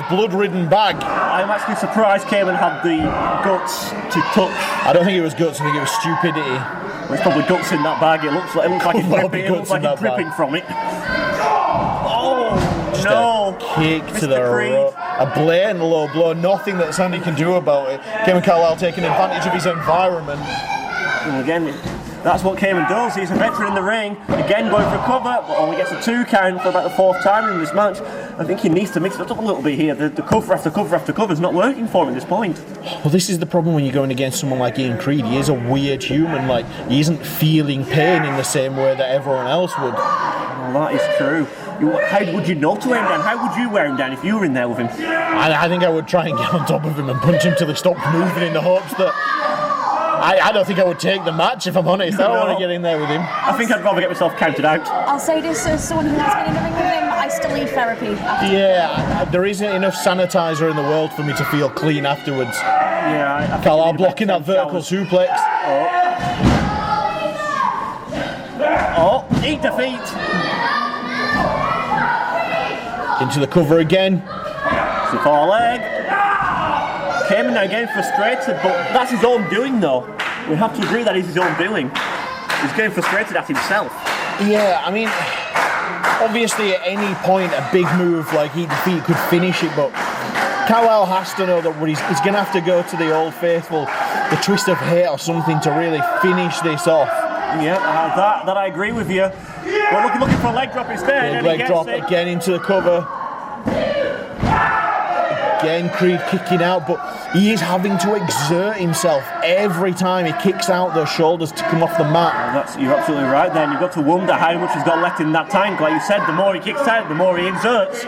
blood-ridden bag.
I'm actually surprised Cayman had the guts to touch.
I don't think it was guts, I think it was stupidity.
Well, there's probably guts in that bag. It looks like it's dripping from it. Oh,
Just
no.
a kick
Mr.
to the
Creed.
a blatant low blow, nothing that Sandy can do about it. Cayman Carlisle taking advantage of his environment.
And again, that's what Cayman does. He's a veteran in the ring. Again, going for cover, but only gets a 2 count for about the 4th time in this match. I think he needs to mix it up a little bit here. The cover after cover after cover is not working for him at this point.
Well, this is the problem when you're going against someone like Ian Creed. He is a weird human. Like, he isn't feeling pain in the same way that everyone else would.
Well, that is true. How would you know to wear him down? How would you wear him down if you were in there with him?
I think I would try and get on top of him and punch him till he stopped moving in the hopes that... I don't think I would take the match, if I'm honest. I don't want to get in there with him.
I think I'd rather get myself counted out.
I'll say this as someone who has been in the ring with him, I still need therapy.
Yeah, there isn't enough sanitizer in the world for me to feel clean afterwards.
Yeah,
Carlisle blocking that vertical suplex.
Oh, eat defeat.
Into the cover again.
It's the far leg. Cayman now getting frustrated, but that's his own doing though. We have to agree that is his own doing. He's getting frustrated at himself.
Yeah, I mean, obviously at any point a big move like eat defeat could finish it, but Carlisle has to know that he's going to have to go to the Old Faithful, the twist of hate or something to really finish this off.
Yeah, that I agree with you. We're looking for a leg drop instead.
Big leg drop again into the cover. Again, Creed kicking out, but he is having to exert himself every time he kicks out those shoulders to come off the mat.
You're absolutely right then. You've got to wonder how much he's got left in that tank. Like you said, the more he kicks out, the more he exerts.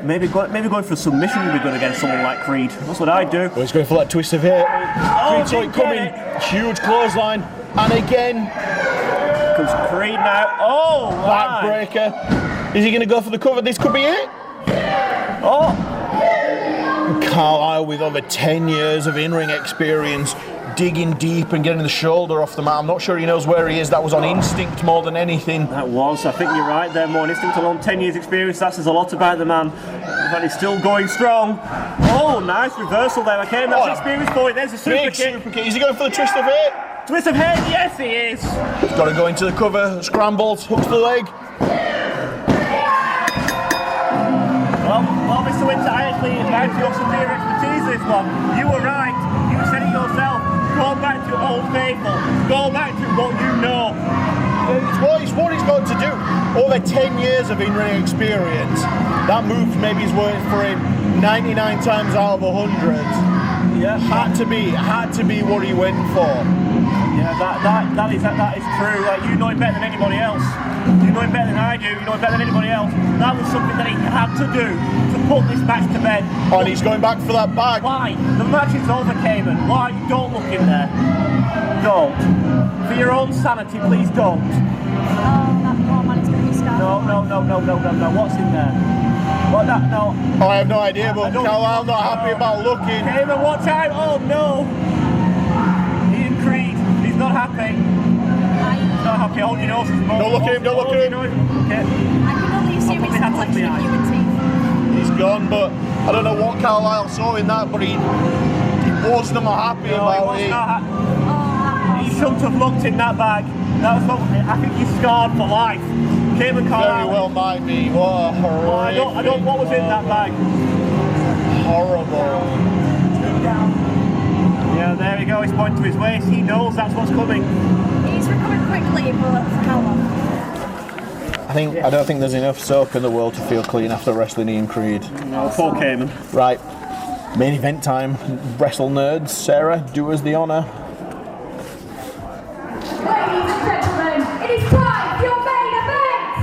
Maybe going for a submission would be good against someone like Creed. That's what I do.
Well, he's going for that twist of hit. Creed saw it coming. Huge clothesline. And again.
Comes Creed now. Oh,
backbreaker. Is he going to go for the cover? This could be it.
Oh.
Carlisle with over 10 years of in-ring experience, digging deep and getting the shoulder off the mat. I'm not sure he knows where he is. That was on instinct more than anything.
That was. I think you're right there. More on instinct alone. 10 years experience. That says a lot about the man. But he's still going strong. Oh, nice reversal there. Okay, that's experience for it. There's a super kick.
Is he going for the twist of hit?
Twist of hit. Yes, he is.
He's got to go into the cover. Scrambles. Hooks the leg.
Well, Mr. Winter, I actually admire your superior expertise this one. You were right. You said it yourself. Go back to Old Faithful. Go back to what you know.
It's what he's got to do. Over 10 years of in-ring experience. That move maybe is worked for him 99 times out of 100.
Yeah.
Had to be what he went for.
Yeah, that is true. Like, you know him better than anybody else. You know him better than I do. You know him better than anybody else. That was something that he had to do to put this match to bed.
And he's going back for that bag.
Why? The match is over, Cayman. Why? Don't look in there. Don't. For your own sanity, please don't.
Oh, that poor man is going to be scarred.
No. What's in there? What that? No.
Oh, I have no idea, but Carlisle's not happy about looking.
Cayman, watch out! Oh no! Ian Creed, he's not happy. He's not happy. Hold your nose.
Don't look at him. Don't look at him.
Okay.
I can only assume it's a collection of human teeth.
He's gone, but I don't know what Carlisle saw in that, but he was not happy about it.
He shouldn't have looked in that bag. That was I think he's scarred for life. Cayman Carlisle.
Very well might be. What a horrific.
I don't. What was in that bag?
Horrible.
Yeah, there we go. He's pointing to his waist. He knows that's what's coming.
He's recovered quickly, but for how long?
I don't think there's enough soap in the world to feel clean after wrestling Ian Creed.
No, poor Cayman.
Right. Main event time. Wrestle nerds. Sarah, do us the honour.
Ladies and gentlemen, it is time for your main event!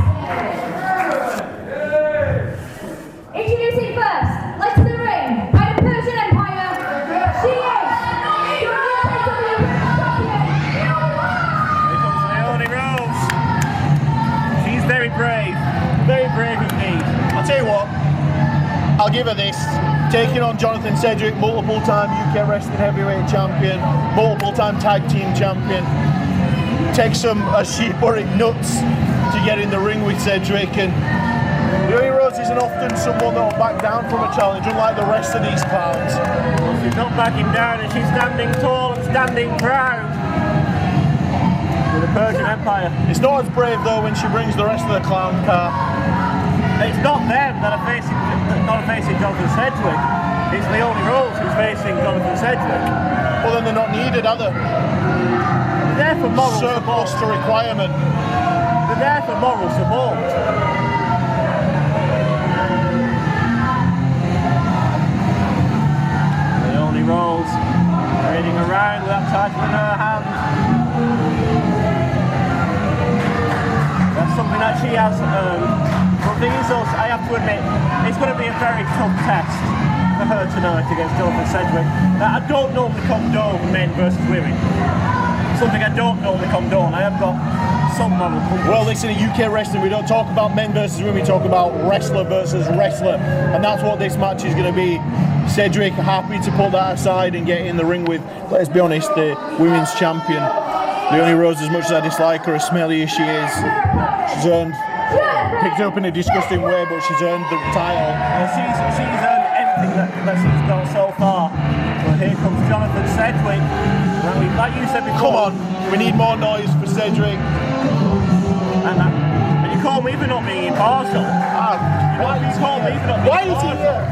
Introducing first, led to the ring by the Persian Empire, she is your UKW champion,
Here comes Leonie Rose. She's very brave. Very brave indeed.
I'll tell you what, I'll give her this. Taking on Jonathan Cedric, multiple-time UK Wrestling Heavyweight Champion, multiple-time Tag Team Champion. Takes some, as she put it, nuts to get in the ring with Cedric, and Leonie Rose isn't often someone that will back down from a challenge, unlike the rest of these clowns.
Well, she's not backing down, and she's standing tall and standing proud with the Persian Empire.
It's not as brave though when she brings the rest of the clown car.
It's not them that are facing Jonathan Sedgwick. It's Leonie Rose who's facing Jonathan Sedgwick.
Well, then they're not needed, are they?
They're there for moral
surplus
support.
to requirement.
They're there for moral support. Leonie Rose trading around with that title in her hand. That's something that she has earned. But the thing is also, I have to admit, it's going to be a very tough test for her tonight against Jonathan Sedgwick. Now, I don't normally condone men versus women. Something I don't normally condone. I have got some moral compass.
Well, listen, in UK wrestling, we don't talk about men versus women, we talk about wrestler versus wrestler. And that's what this match is going to be. Cedric happy to put that aside and get in the ring with, let's be honest, the women's champion. Leonie Rose, as much as I dislike her, as smelly as she is, she's earned, picked it up in a disgusting way, but she's earned the title.
Well, she's earned everything that she's done so far. Well, here comes Jonathan Sedgwick. Like you said before.
Come on, we need more noise for Cedric.
And you call me for not being impartial.
Why
is
he here?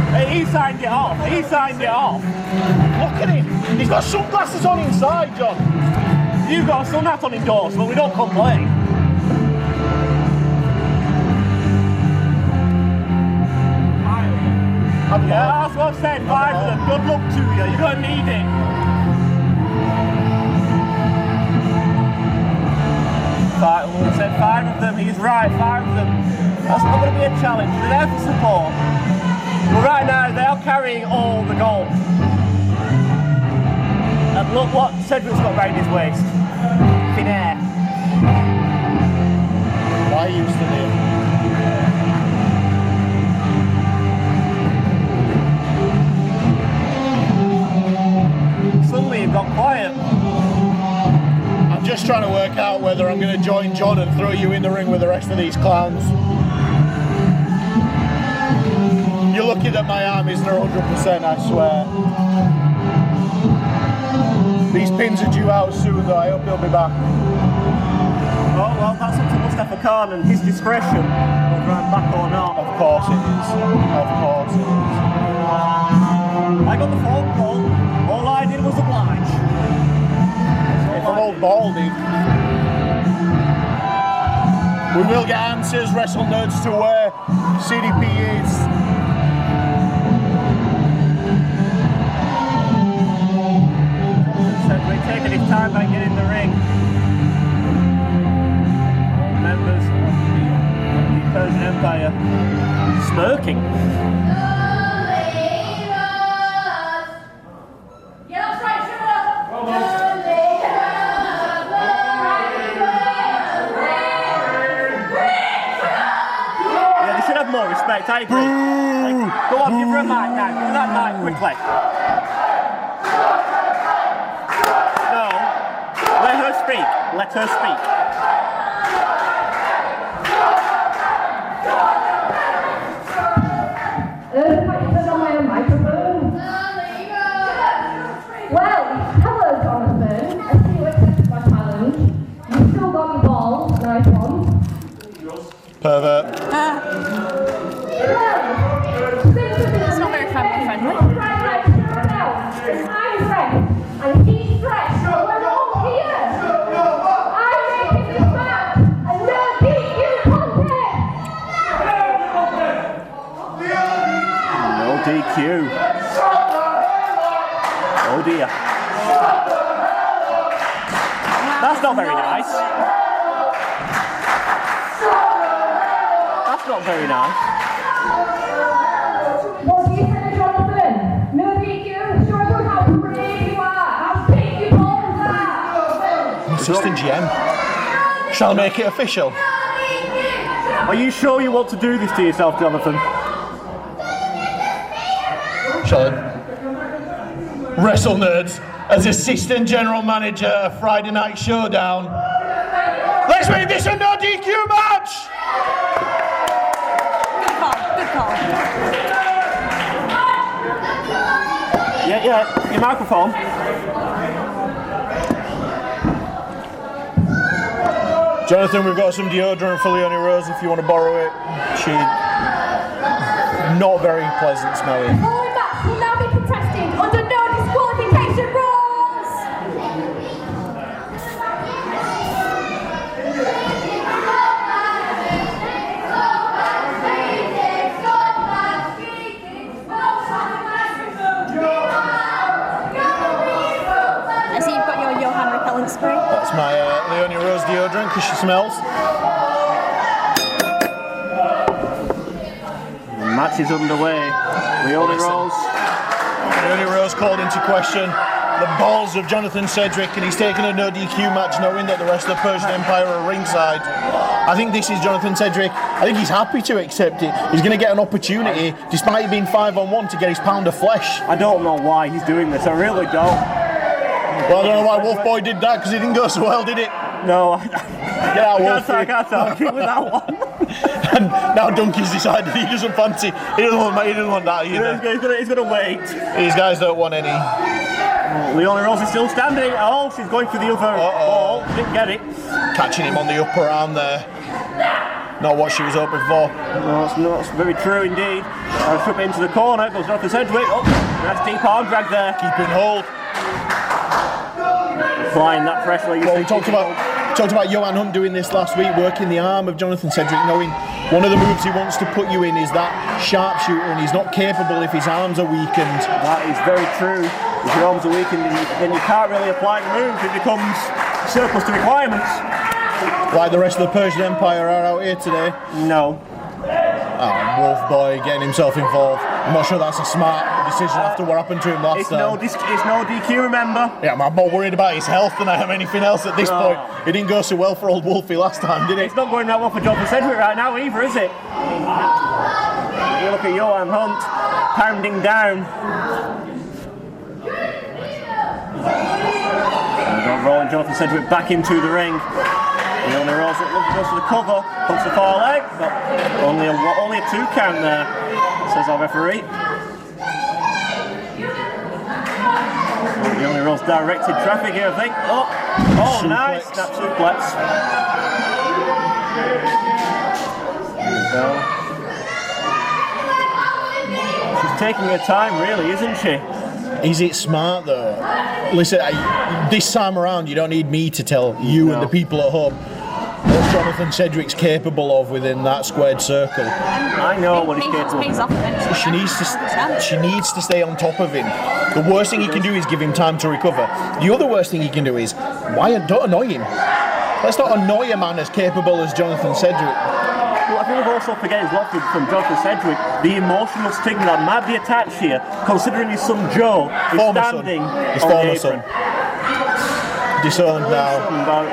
Hey, he signed it off. He signed it off.
Look at him. He's got sunglasses on inside, John.
You've got a son out on endorsement, we don't complain. Yeah, that's what I said, 5 of them. Good luck to you, you're going to need it. He said 5 of them, he's right, 5 of them. That's not going to be a challenge, they're there for support. But right now, they are carrying all the gold. And look what Cedric's got round his waist. Thin air.
I used to do.
Suddenly you've got quiet.
I'm just trying to work out whether I'm going to join John and throw you in the ring with the rest of these clowns. You're lucky that my arm isn't 100%, I swear. These pins are due out soon though, I hope he'll be back.
Oh well, that's up to Mustafa Khan and his discretion, whether I'm back or not.
Of course it is. Of course it is.
I got the phone call, all I did was oblige.
If I'm old Baldy. We will get answers, Wrestle Nerds, to where CDP is.
Cedric taking his time by getting in the ring. All members of the Persian Empire smirking. More respect, I agree. Like, go on, give her a mic now. Give her that mic quickly. No, let her speak. Let her speak.
On my own microphone. Well, hello, Jonathan. I see you accepted my challenge. You still got your ball. Nice one.
Pervert.
It's not very family friendly.
I'm fresh, and he's fresh. We're all here. I'm making this match a no DQ contest.
No DQ. Oh dear. That's not very nice. That's not very nice.
What do you say, Jonathan? No DQ? Show us how brave you are, how big your balls are.
Assistant GM. Shall I make it official?
Are you sure you want to do this to yourself, Jonathan?
Shall I? Wrestle Nerds, as Assistant General Manager of Friday Night Showdown. Let's make this a no DQ match!
Good call.
Yeah, your microphone.
Jonathan, we've got some deodorant for Leonie Rose if you want to borrow it. She not very pleasant smelling.
Following match will now be contested under no disqualification rules.
I see you've got your Johan repellent spray.
That's my Leonie Rose deodorant because she smells.
The match is underway. Leonie Rose.
Leonie Rose called into question the balls of Jonathan Cedric, and he's taken a no DQ match knowing that the rest of the Persian Empire are ringside. I think this is Jonathan Cedric. I think he's happy to accept it. He's going to get an opportunity, despite it being 5-on-1, to get his pound of flesh.
I don't know why he's doing this, I really don't.
Well, I don't know why Wolf Boy did that, because it didn't go so well, did it?
No,
Get out, Wolf.
I can't argue with that one.
And now Donkey's decided he doesn't fancy, he doesn't want that either.
He's gonna wait.
These guys don't want any.
Leonie Rose is still standing. Oh, she's going for the other ball. Didn't get it.
Catching him on the upper arm there. Not what she was hoping for.
No, that's very true indeed. Flip it into the corner. Goes off the Cedric. Oh, nice deep arm drag there.
Keep in hold.
applying that pressure.
Well, we talked about Johan Hunt doing this last week, working the arm of Jonathan Cedric, knowing one of the moves he wants to put you in is that sharpshooter, and he's not capable if his arms are weakened.
That is very true. If your arms are weakened, then you can't really apply the move. It becomes surplus to requirements.
Like the rest of the Persian Empire are out here today.
No.
Wolf Boy getting himself involved. I'm not sure that's a smart decision after what happened to him last time.
It's no DQ, remember?
Yeah, I'm more worried about his health than I am anything else at this point. It didn't go so well for old Wolfie last time, did it?
It's not going that well for Jonathan Cedric right now either, is it? You look at Johan Hunt pounding down. Rolling Jonathan Cedric back into the ring. He only rolls it, goes for the cover, punts the far leg, but only a 2 count there, says our referee. He only rolls directed traffic here, I think. Oh, nice, snap suplex. There we go. She's taking her time, really, isn't she?
Is it smart though? Listen, this time around you don't need me to tell you and the people at home what Jonathan Cedric's capable of within that squared circle.
I know what he's capable of.
She needs to stay on top of him. The worst thing he can do is give him time to recover. The other worst thing he can do is, don't annoy him. Let's not annoy a man as capable as Jonathan Cedric.
Well, I think we've also forgetting a lot from Jonathan Cedric, the emotional stigma that might be attached here, considering his son Joe is standing on the apron.
Disowned now.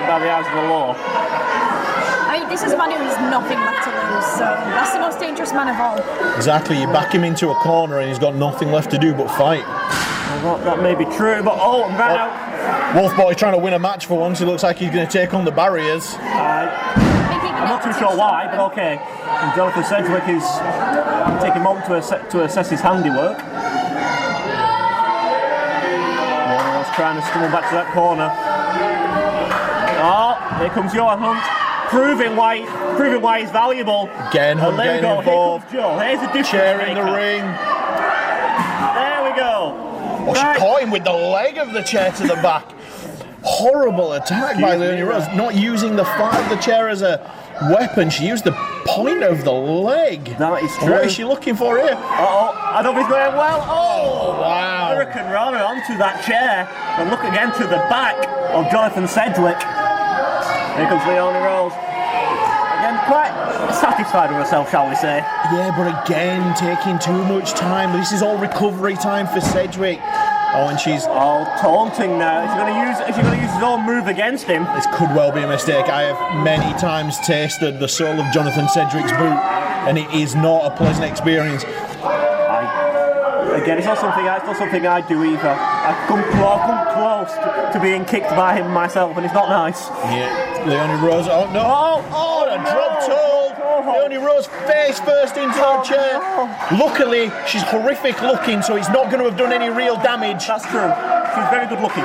By the eyes of the law.
I mean, this is a man who has nothing left to lose, so that's the most dangerous man of all.
Exactly, you back him into a corner and he's got nothing left to do but fight.
Well, that may be true, but I'm right out.
Wolf Boy trying to win a match for once. He looks like he's going to take on the barriers.
I'm not too sure why, but okay. And Jonathan Cedric is taking a moment to assess his handiwork. He's trying to stumble back to that corner. Oh, here comes Johan Hunt, proving why he's valuable.
Again, Hunt getting involved.
Here comes Joe. Here's a difference
chair in the ring.
There we go.
Oh, she caught him with the leg of the chair to the back. Horrible attack by Leonie Rose. Not using the flat of the chair as a weapon, she used the point of the leg.
That is true.
What is she looking for here?
I don't think it's going well. Oh,
wow.
Hurricane Rana onto that chair. And look again to the back of Jonathan Cedric. Here comes Leonie Rose. Again, quite satisfied with herself, shall we say.
Yeah, but again, taking too much time. This is all recovery time for Cedric. Oh, and she's
taunting now. Is she going to use his own move against him?
This could well be a mistake. I have many times tasted the soul of Jonathan Cedric's boot, and it is not a pleasant experience.
Again, it's not something I do either. I've come close to being kicked by him myself, and it's not nice.
Yeah, Leonie Rose. Oh no! Oh, a drop toe. Leonie Rose face first into her chair. Luckily, she's horrific looking, so it's not going to have done any real damage.
That's true. She's very good looking.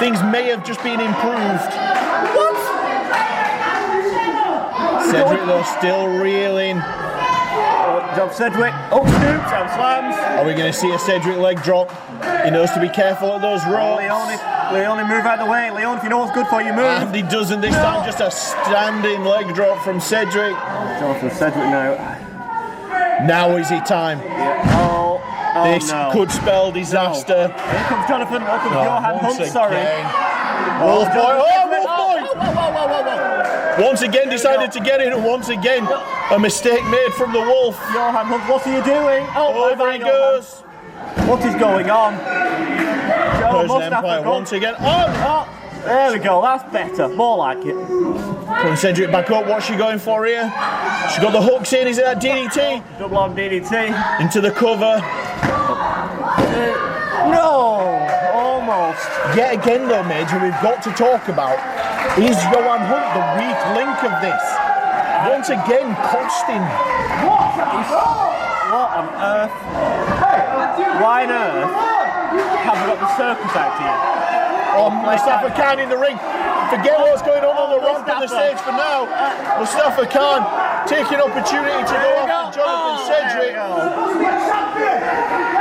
Things may have just been improved.
What?
Cedric though still reeling.
Job Cedric. Scoops and slams.
Are we going to see a Cedric leg drop? He knows to be careful at those ropes.
Leonie, move out of the way. Leonie, if you know what's good for you, move.
And he doesn't this time. Just a standing leg drop from Cedric.
Jonathan Cedric now.
Now is it time?
Yeah.
This could spell disaster.
No. Here comes Jonathan. Here comes Johan Hunt. Sorry.
Wolf Boy. Wolf Boy. Once again decided to get in, and once again a mistake made from the Wolf.
Johan Hunt, what are you doing?
Over he goes.
What is going on?
Persian Empire once again.
There we go, that's better. More like it.
Putting Cedric back up. What's she going for here? She got the hooks in. Is it that DDT?
Double on DDT.
Into the cover.
No, almost.
Yet again though, Major, we've got to talk about, is Johan Hunt the weak link of this? Once again, costing.
What on earth? Why on earth have we got the circus out here?
Mustafa Khan in the ring. Forget what's going on the ramp on the stage for now. Mustafa Khan taking opportunity to go after Jonathan Cedric.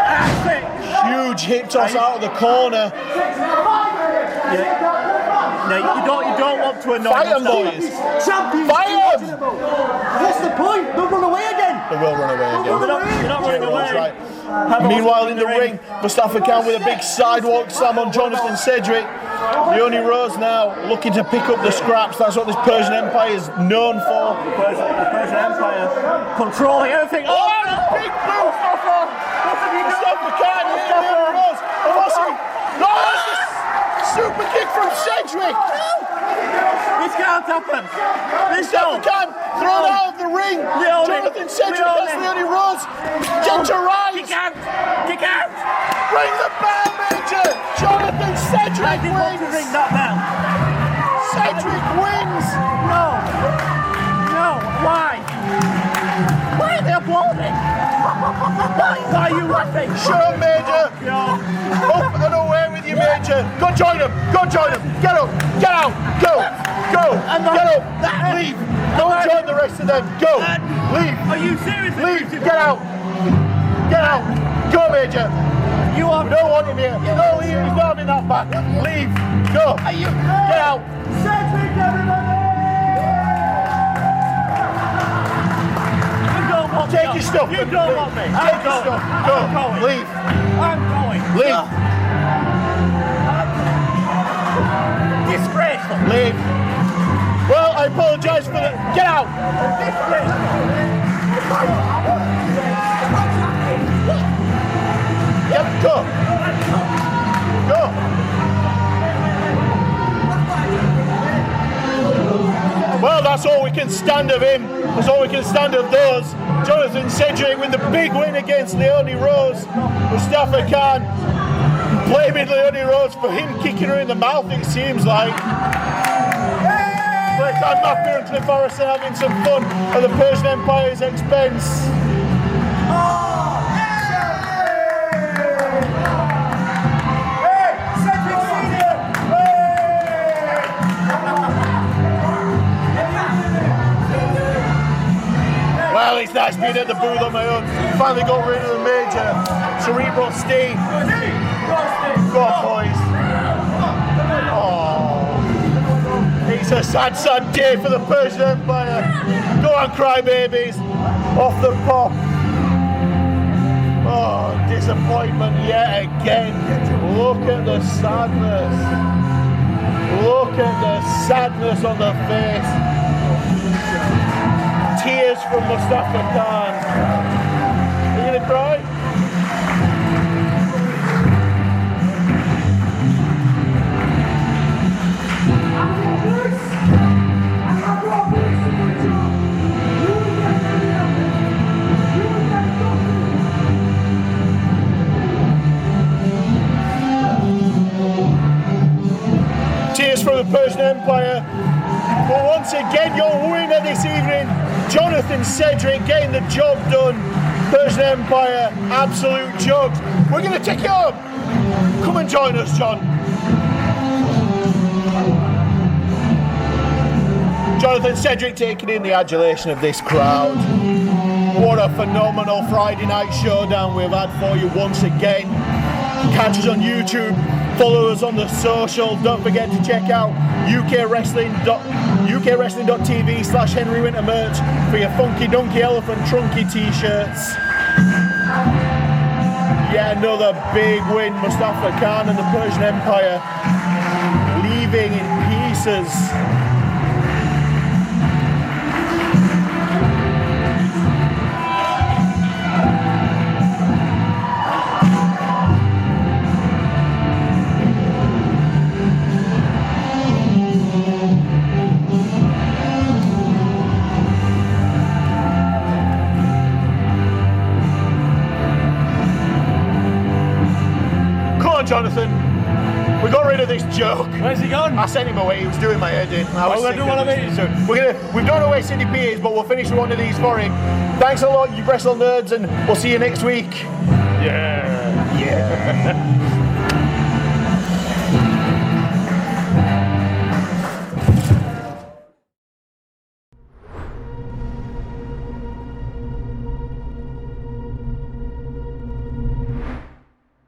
That's it.
Huge hip toss out of the corner.
No, you don't want to annoy
Fight 'em,
yourself.
boys.
Champions!
Fight 'em!
What's the point? They'll run away again!
They will run away again.
You're not running away.
That's right. Meanwhile, in the ring, Mustafa Khan with a big sidewalk slam on Jonathan Cedric. The only Rose now looking to pick up the scraps. That's what this Persian Empire is known for.
The Persian Empire controlling everything.
Oh, big move! Mustafa Khan, the only Rose. No, super kick from Cedric.
This can't happen.
Mustafa Khan thrown out of the ring. Jonathan Cedric has the only Rose. Get to rise.
Kick out.
Ring the bell, Major. Jonathan Cedric
I didn't want to ring that bell.
Cedric wins.
No. Why? Why are they applauding? Why are you laughing?
Show, Major. Up and away with you, Major. Go join him. Get up. Get out. Go. Get up. Leave. Don't join the rest of them. Go. Leave.
Are you seriously?
Leave. Get out. Go, Major. We don't want him here. No, he's not in that back. Leave. Go. Get out.
Cedric, everybody!
Take your stuff.
You don't want me.
Take your stuff. Go. Leave.
I'm going.
Leave.
Disgraceful.
Leave. Well, I apologise for the... Get out. Yep, go. Well, that's all we can stand of him. That's all we can stand of those. Jonathan Cedric with the big win against Leonie Rose. Mustafa Khan blaming Leonie Rose for him kicking her in the mouth, it seems like. Playtime Mafia and Cliff Harrison having some fun at the Persian Empire's expense. Well, it's nice being at the booth on my own. Finally got rid of the Major. Cerebral Steve. Go on, boys. Oh, it's a sad, sad day for the Persian Empire. Go on, crybabies. Off the pop. Oh, disappointment yet again. Look at the sadness. Look at the sadness on the face. Tears from Mustafa Khan. Are you gonna cry? Tears from the Persian Empire. But once again, your winner this evening, Jonathan Cedric, getting the job done. Persian Empire, absolute jugs. We're going to take it home. Come and join us, John. Jonathan Cedric taking in the adulation of this crowd. What a phenomenal Friday night showdown we've had for you once again. Catch us on YouTube. Follow us on the social. Don't forget to check out ukwrestling.tv/Henry Winter merch for your Funky Donkey Elephant Trunky t-shirts. Yet another big win. Mustafa Khan and the Persian Empire leaving in pieces. Jonathan, we got rid of this joke.
Where's he gone?
I sent him away. He was doing my head in. We've done away City PAs, but we'll finish with one of these for him. Thanks a lot, you wrestle nerds, and we'll see you next week.
Yeah.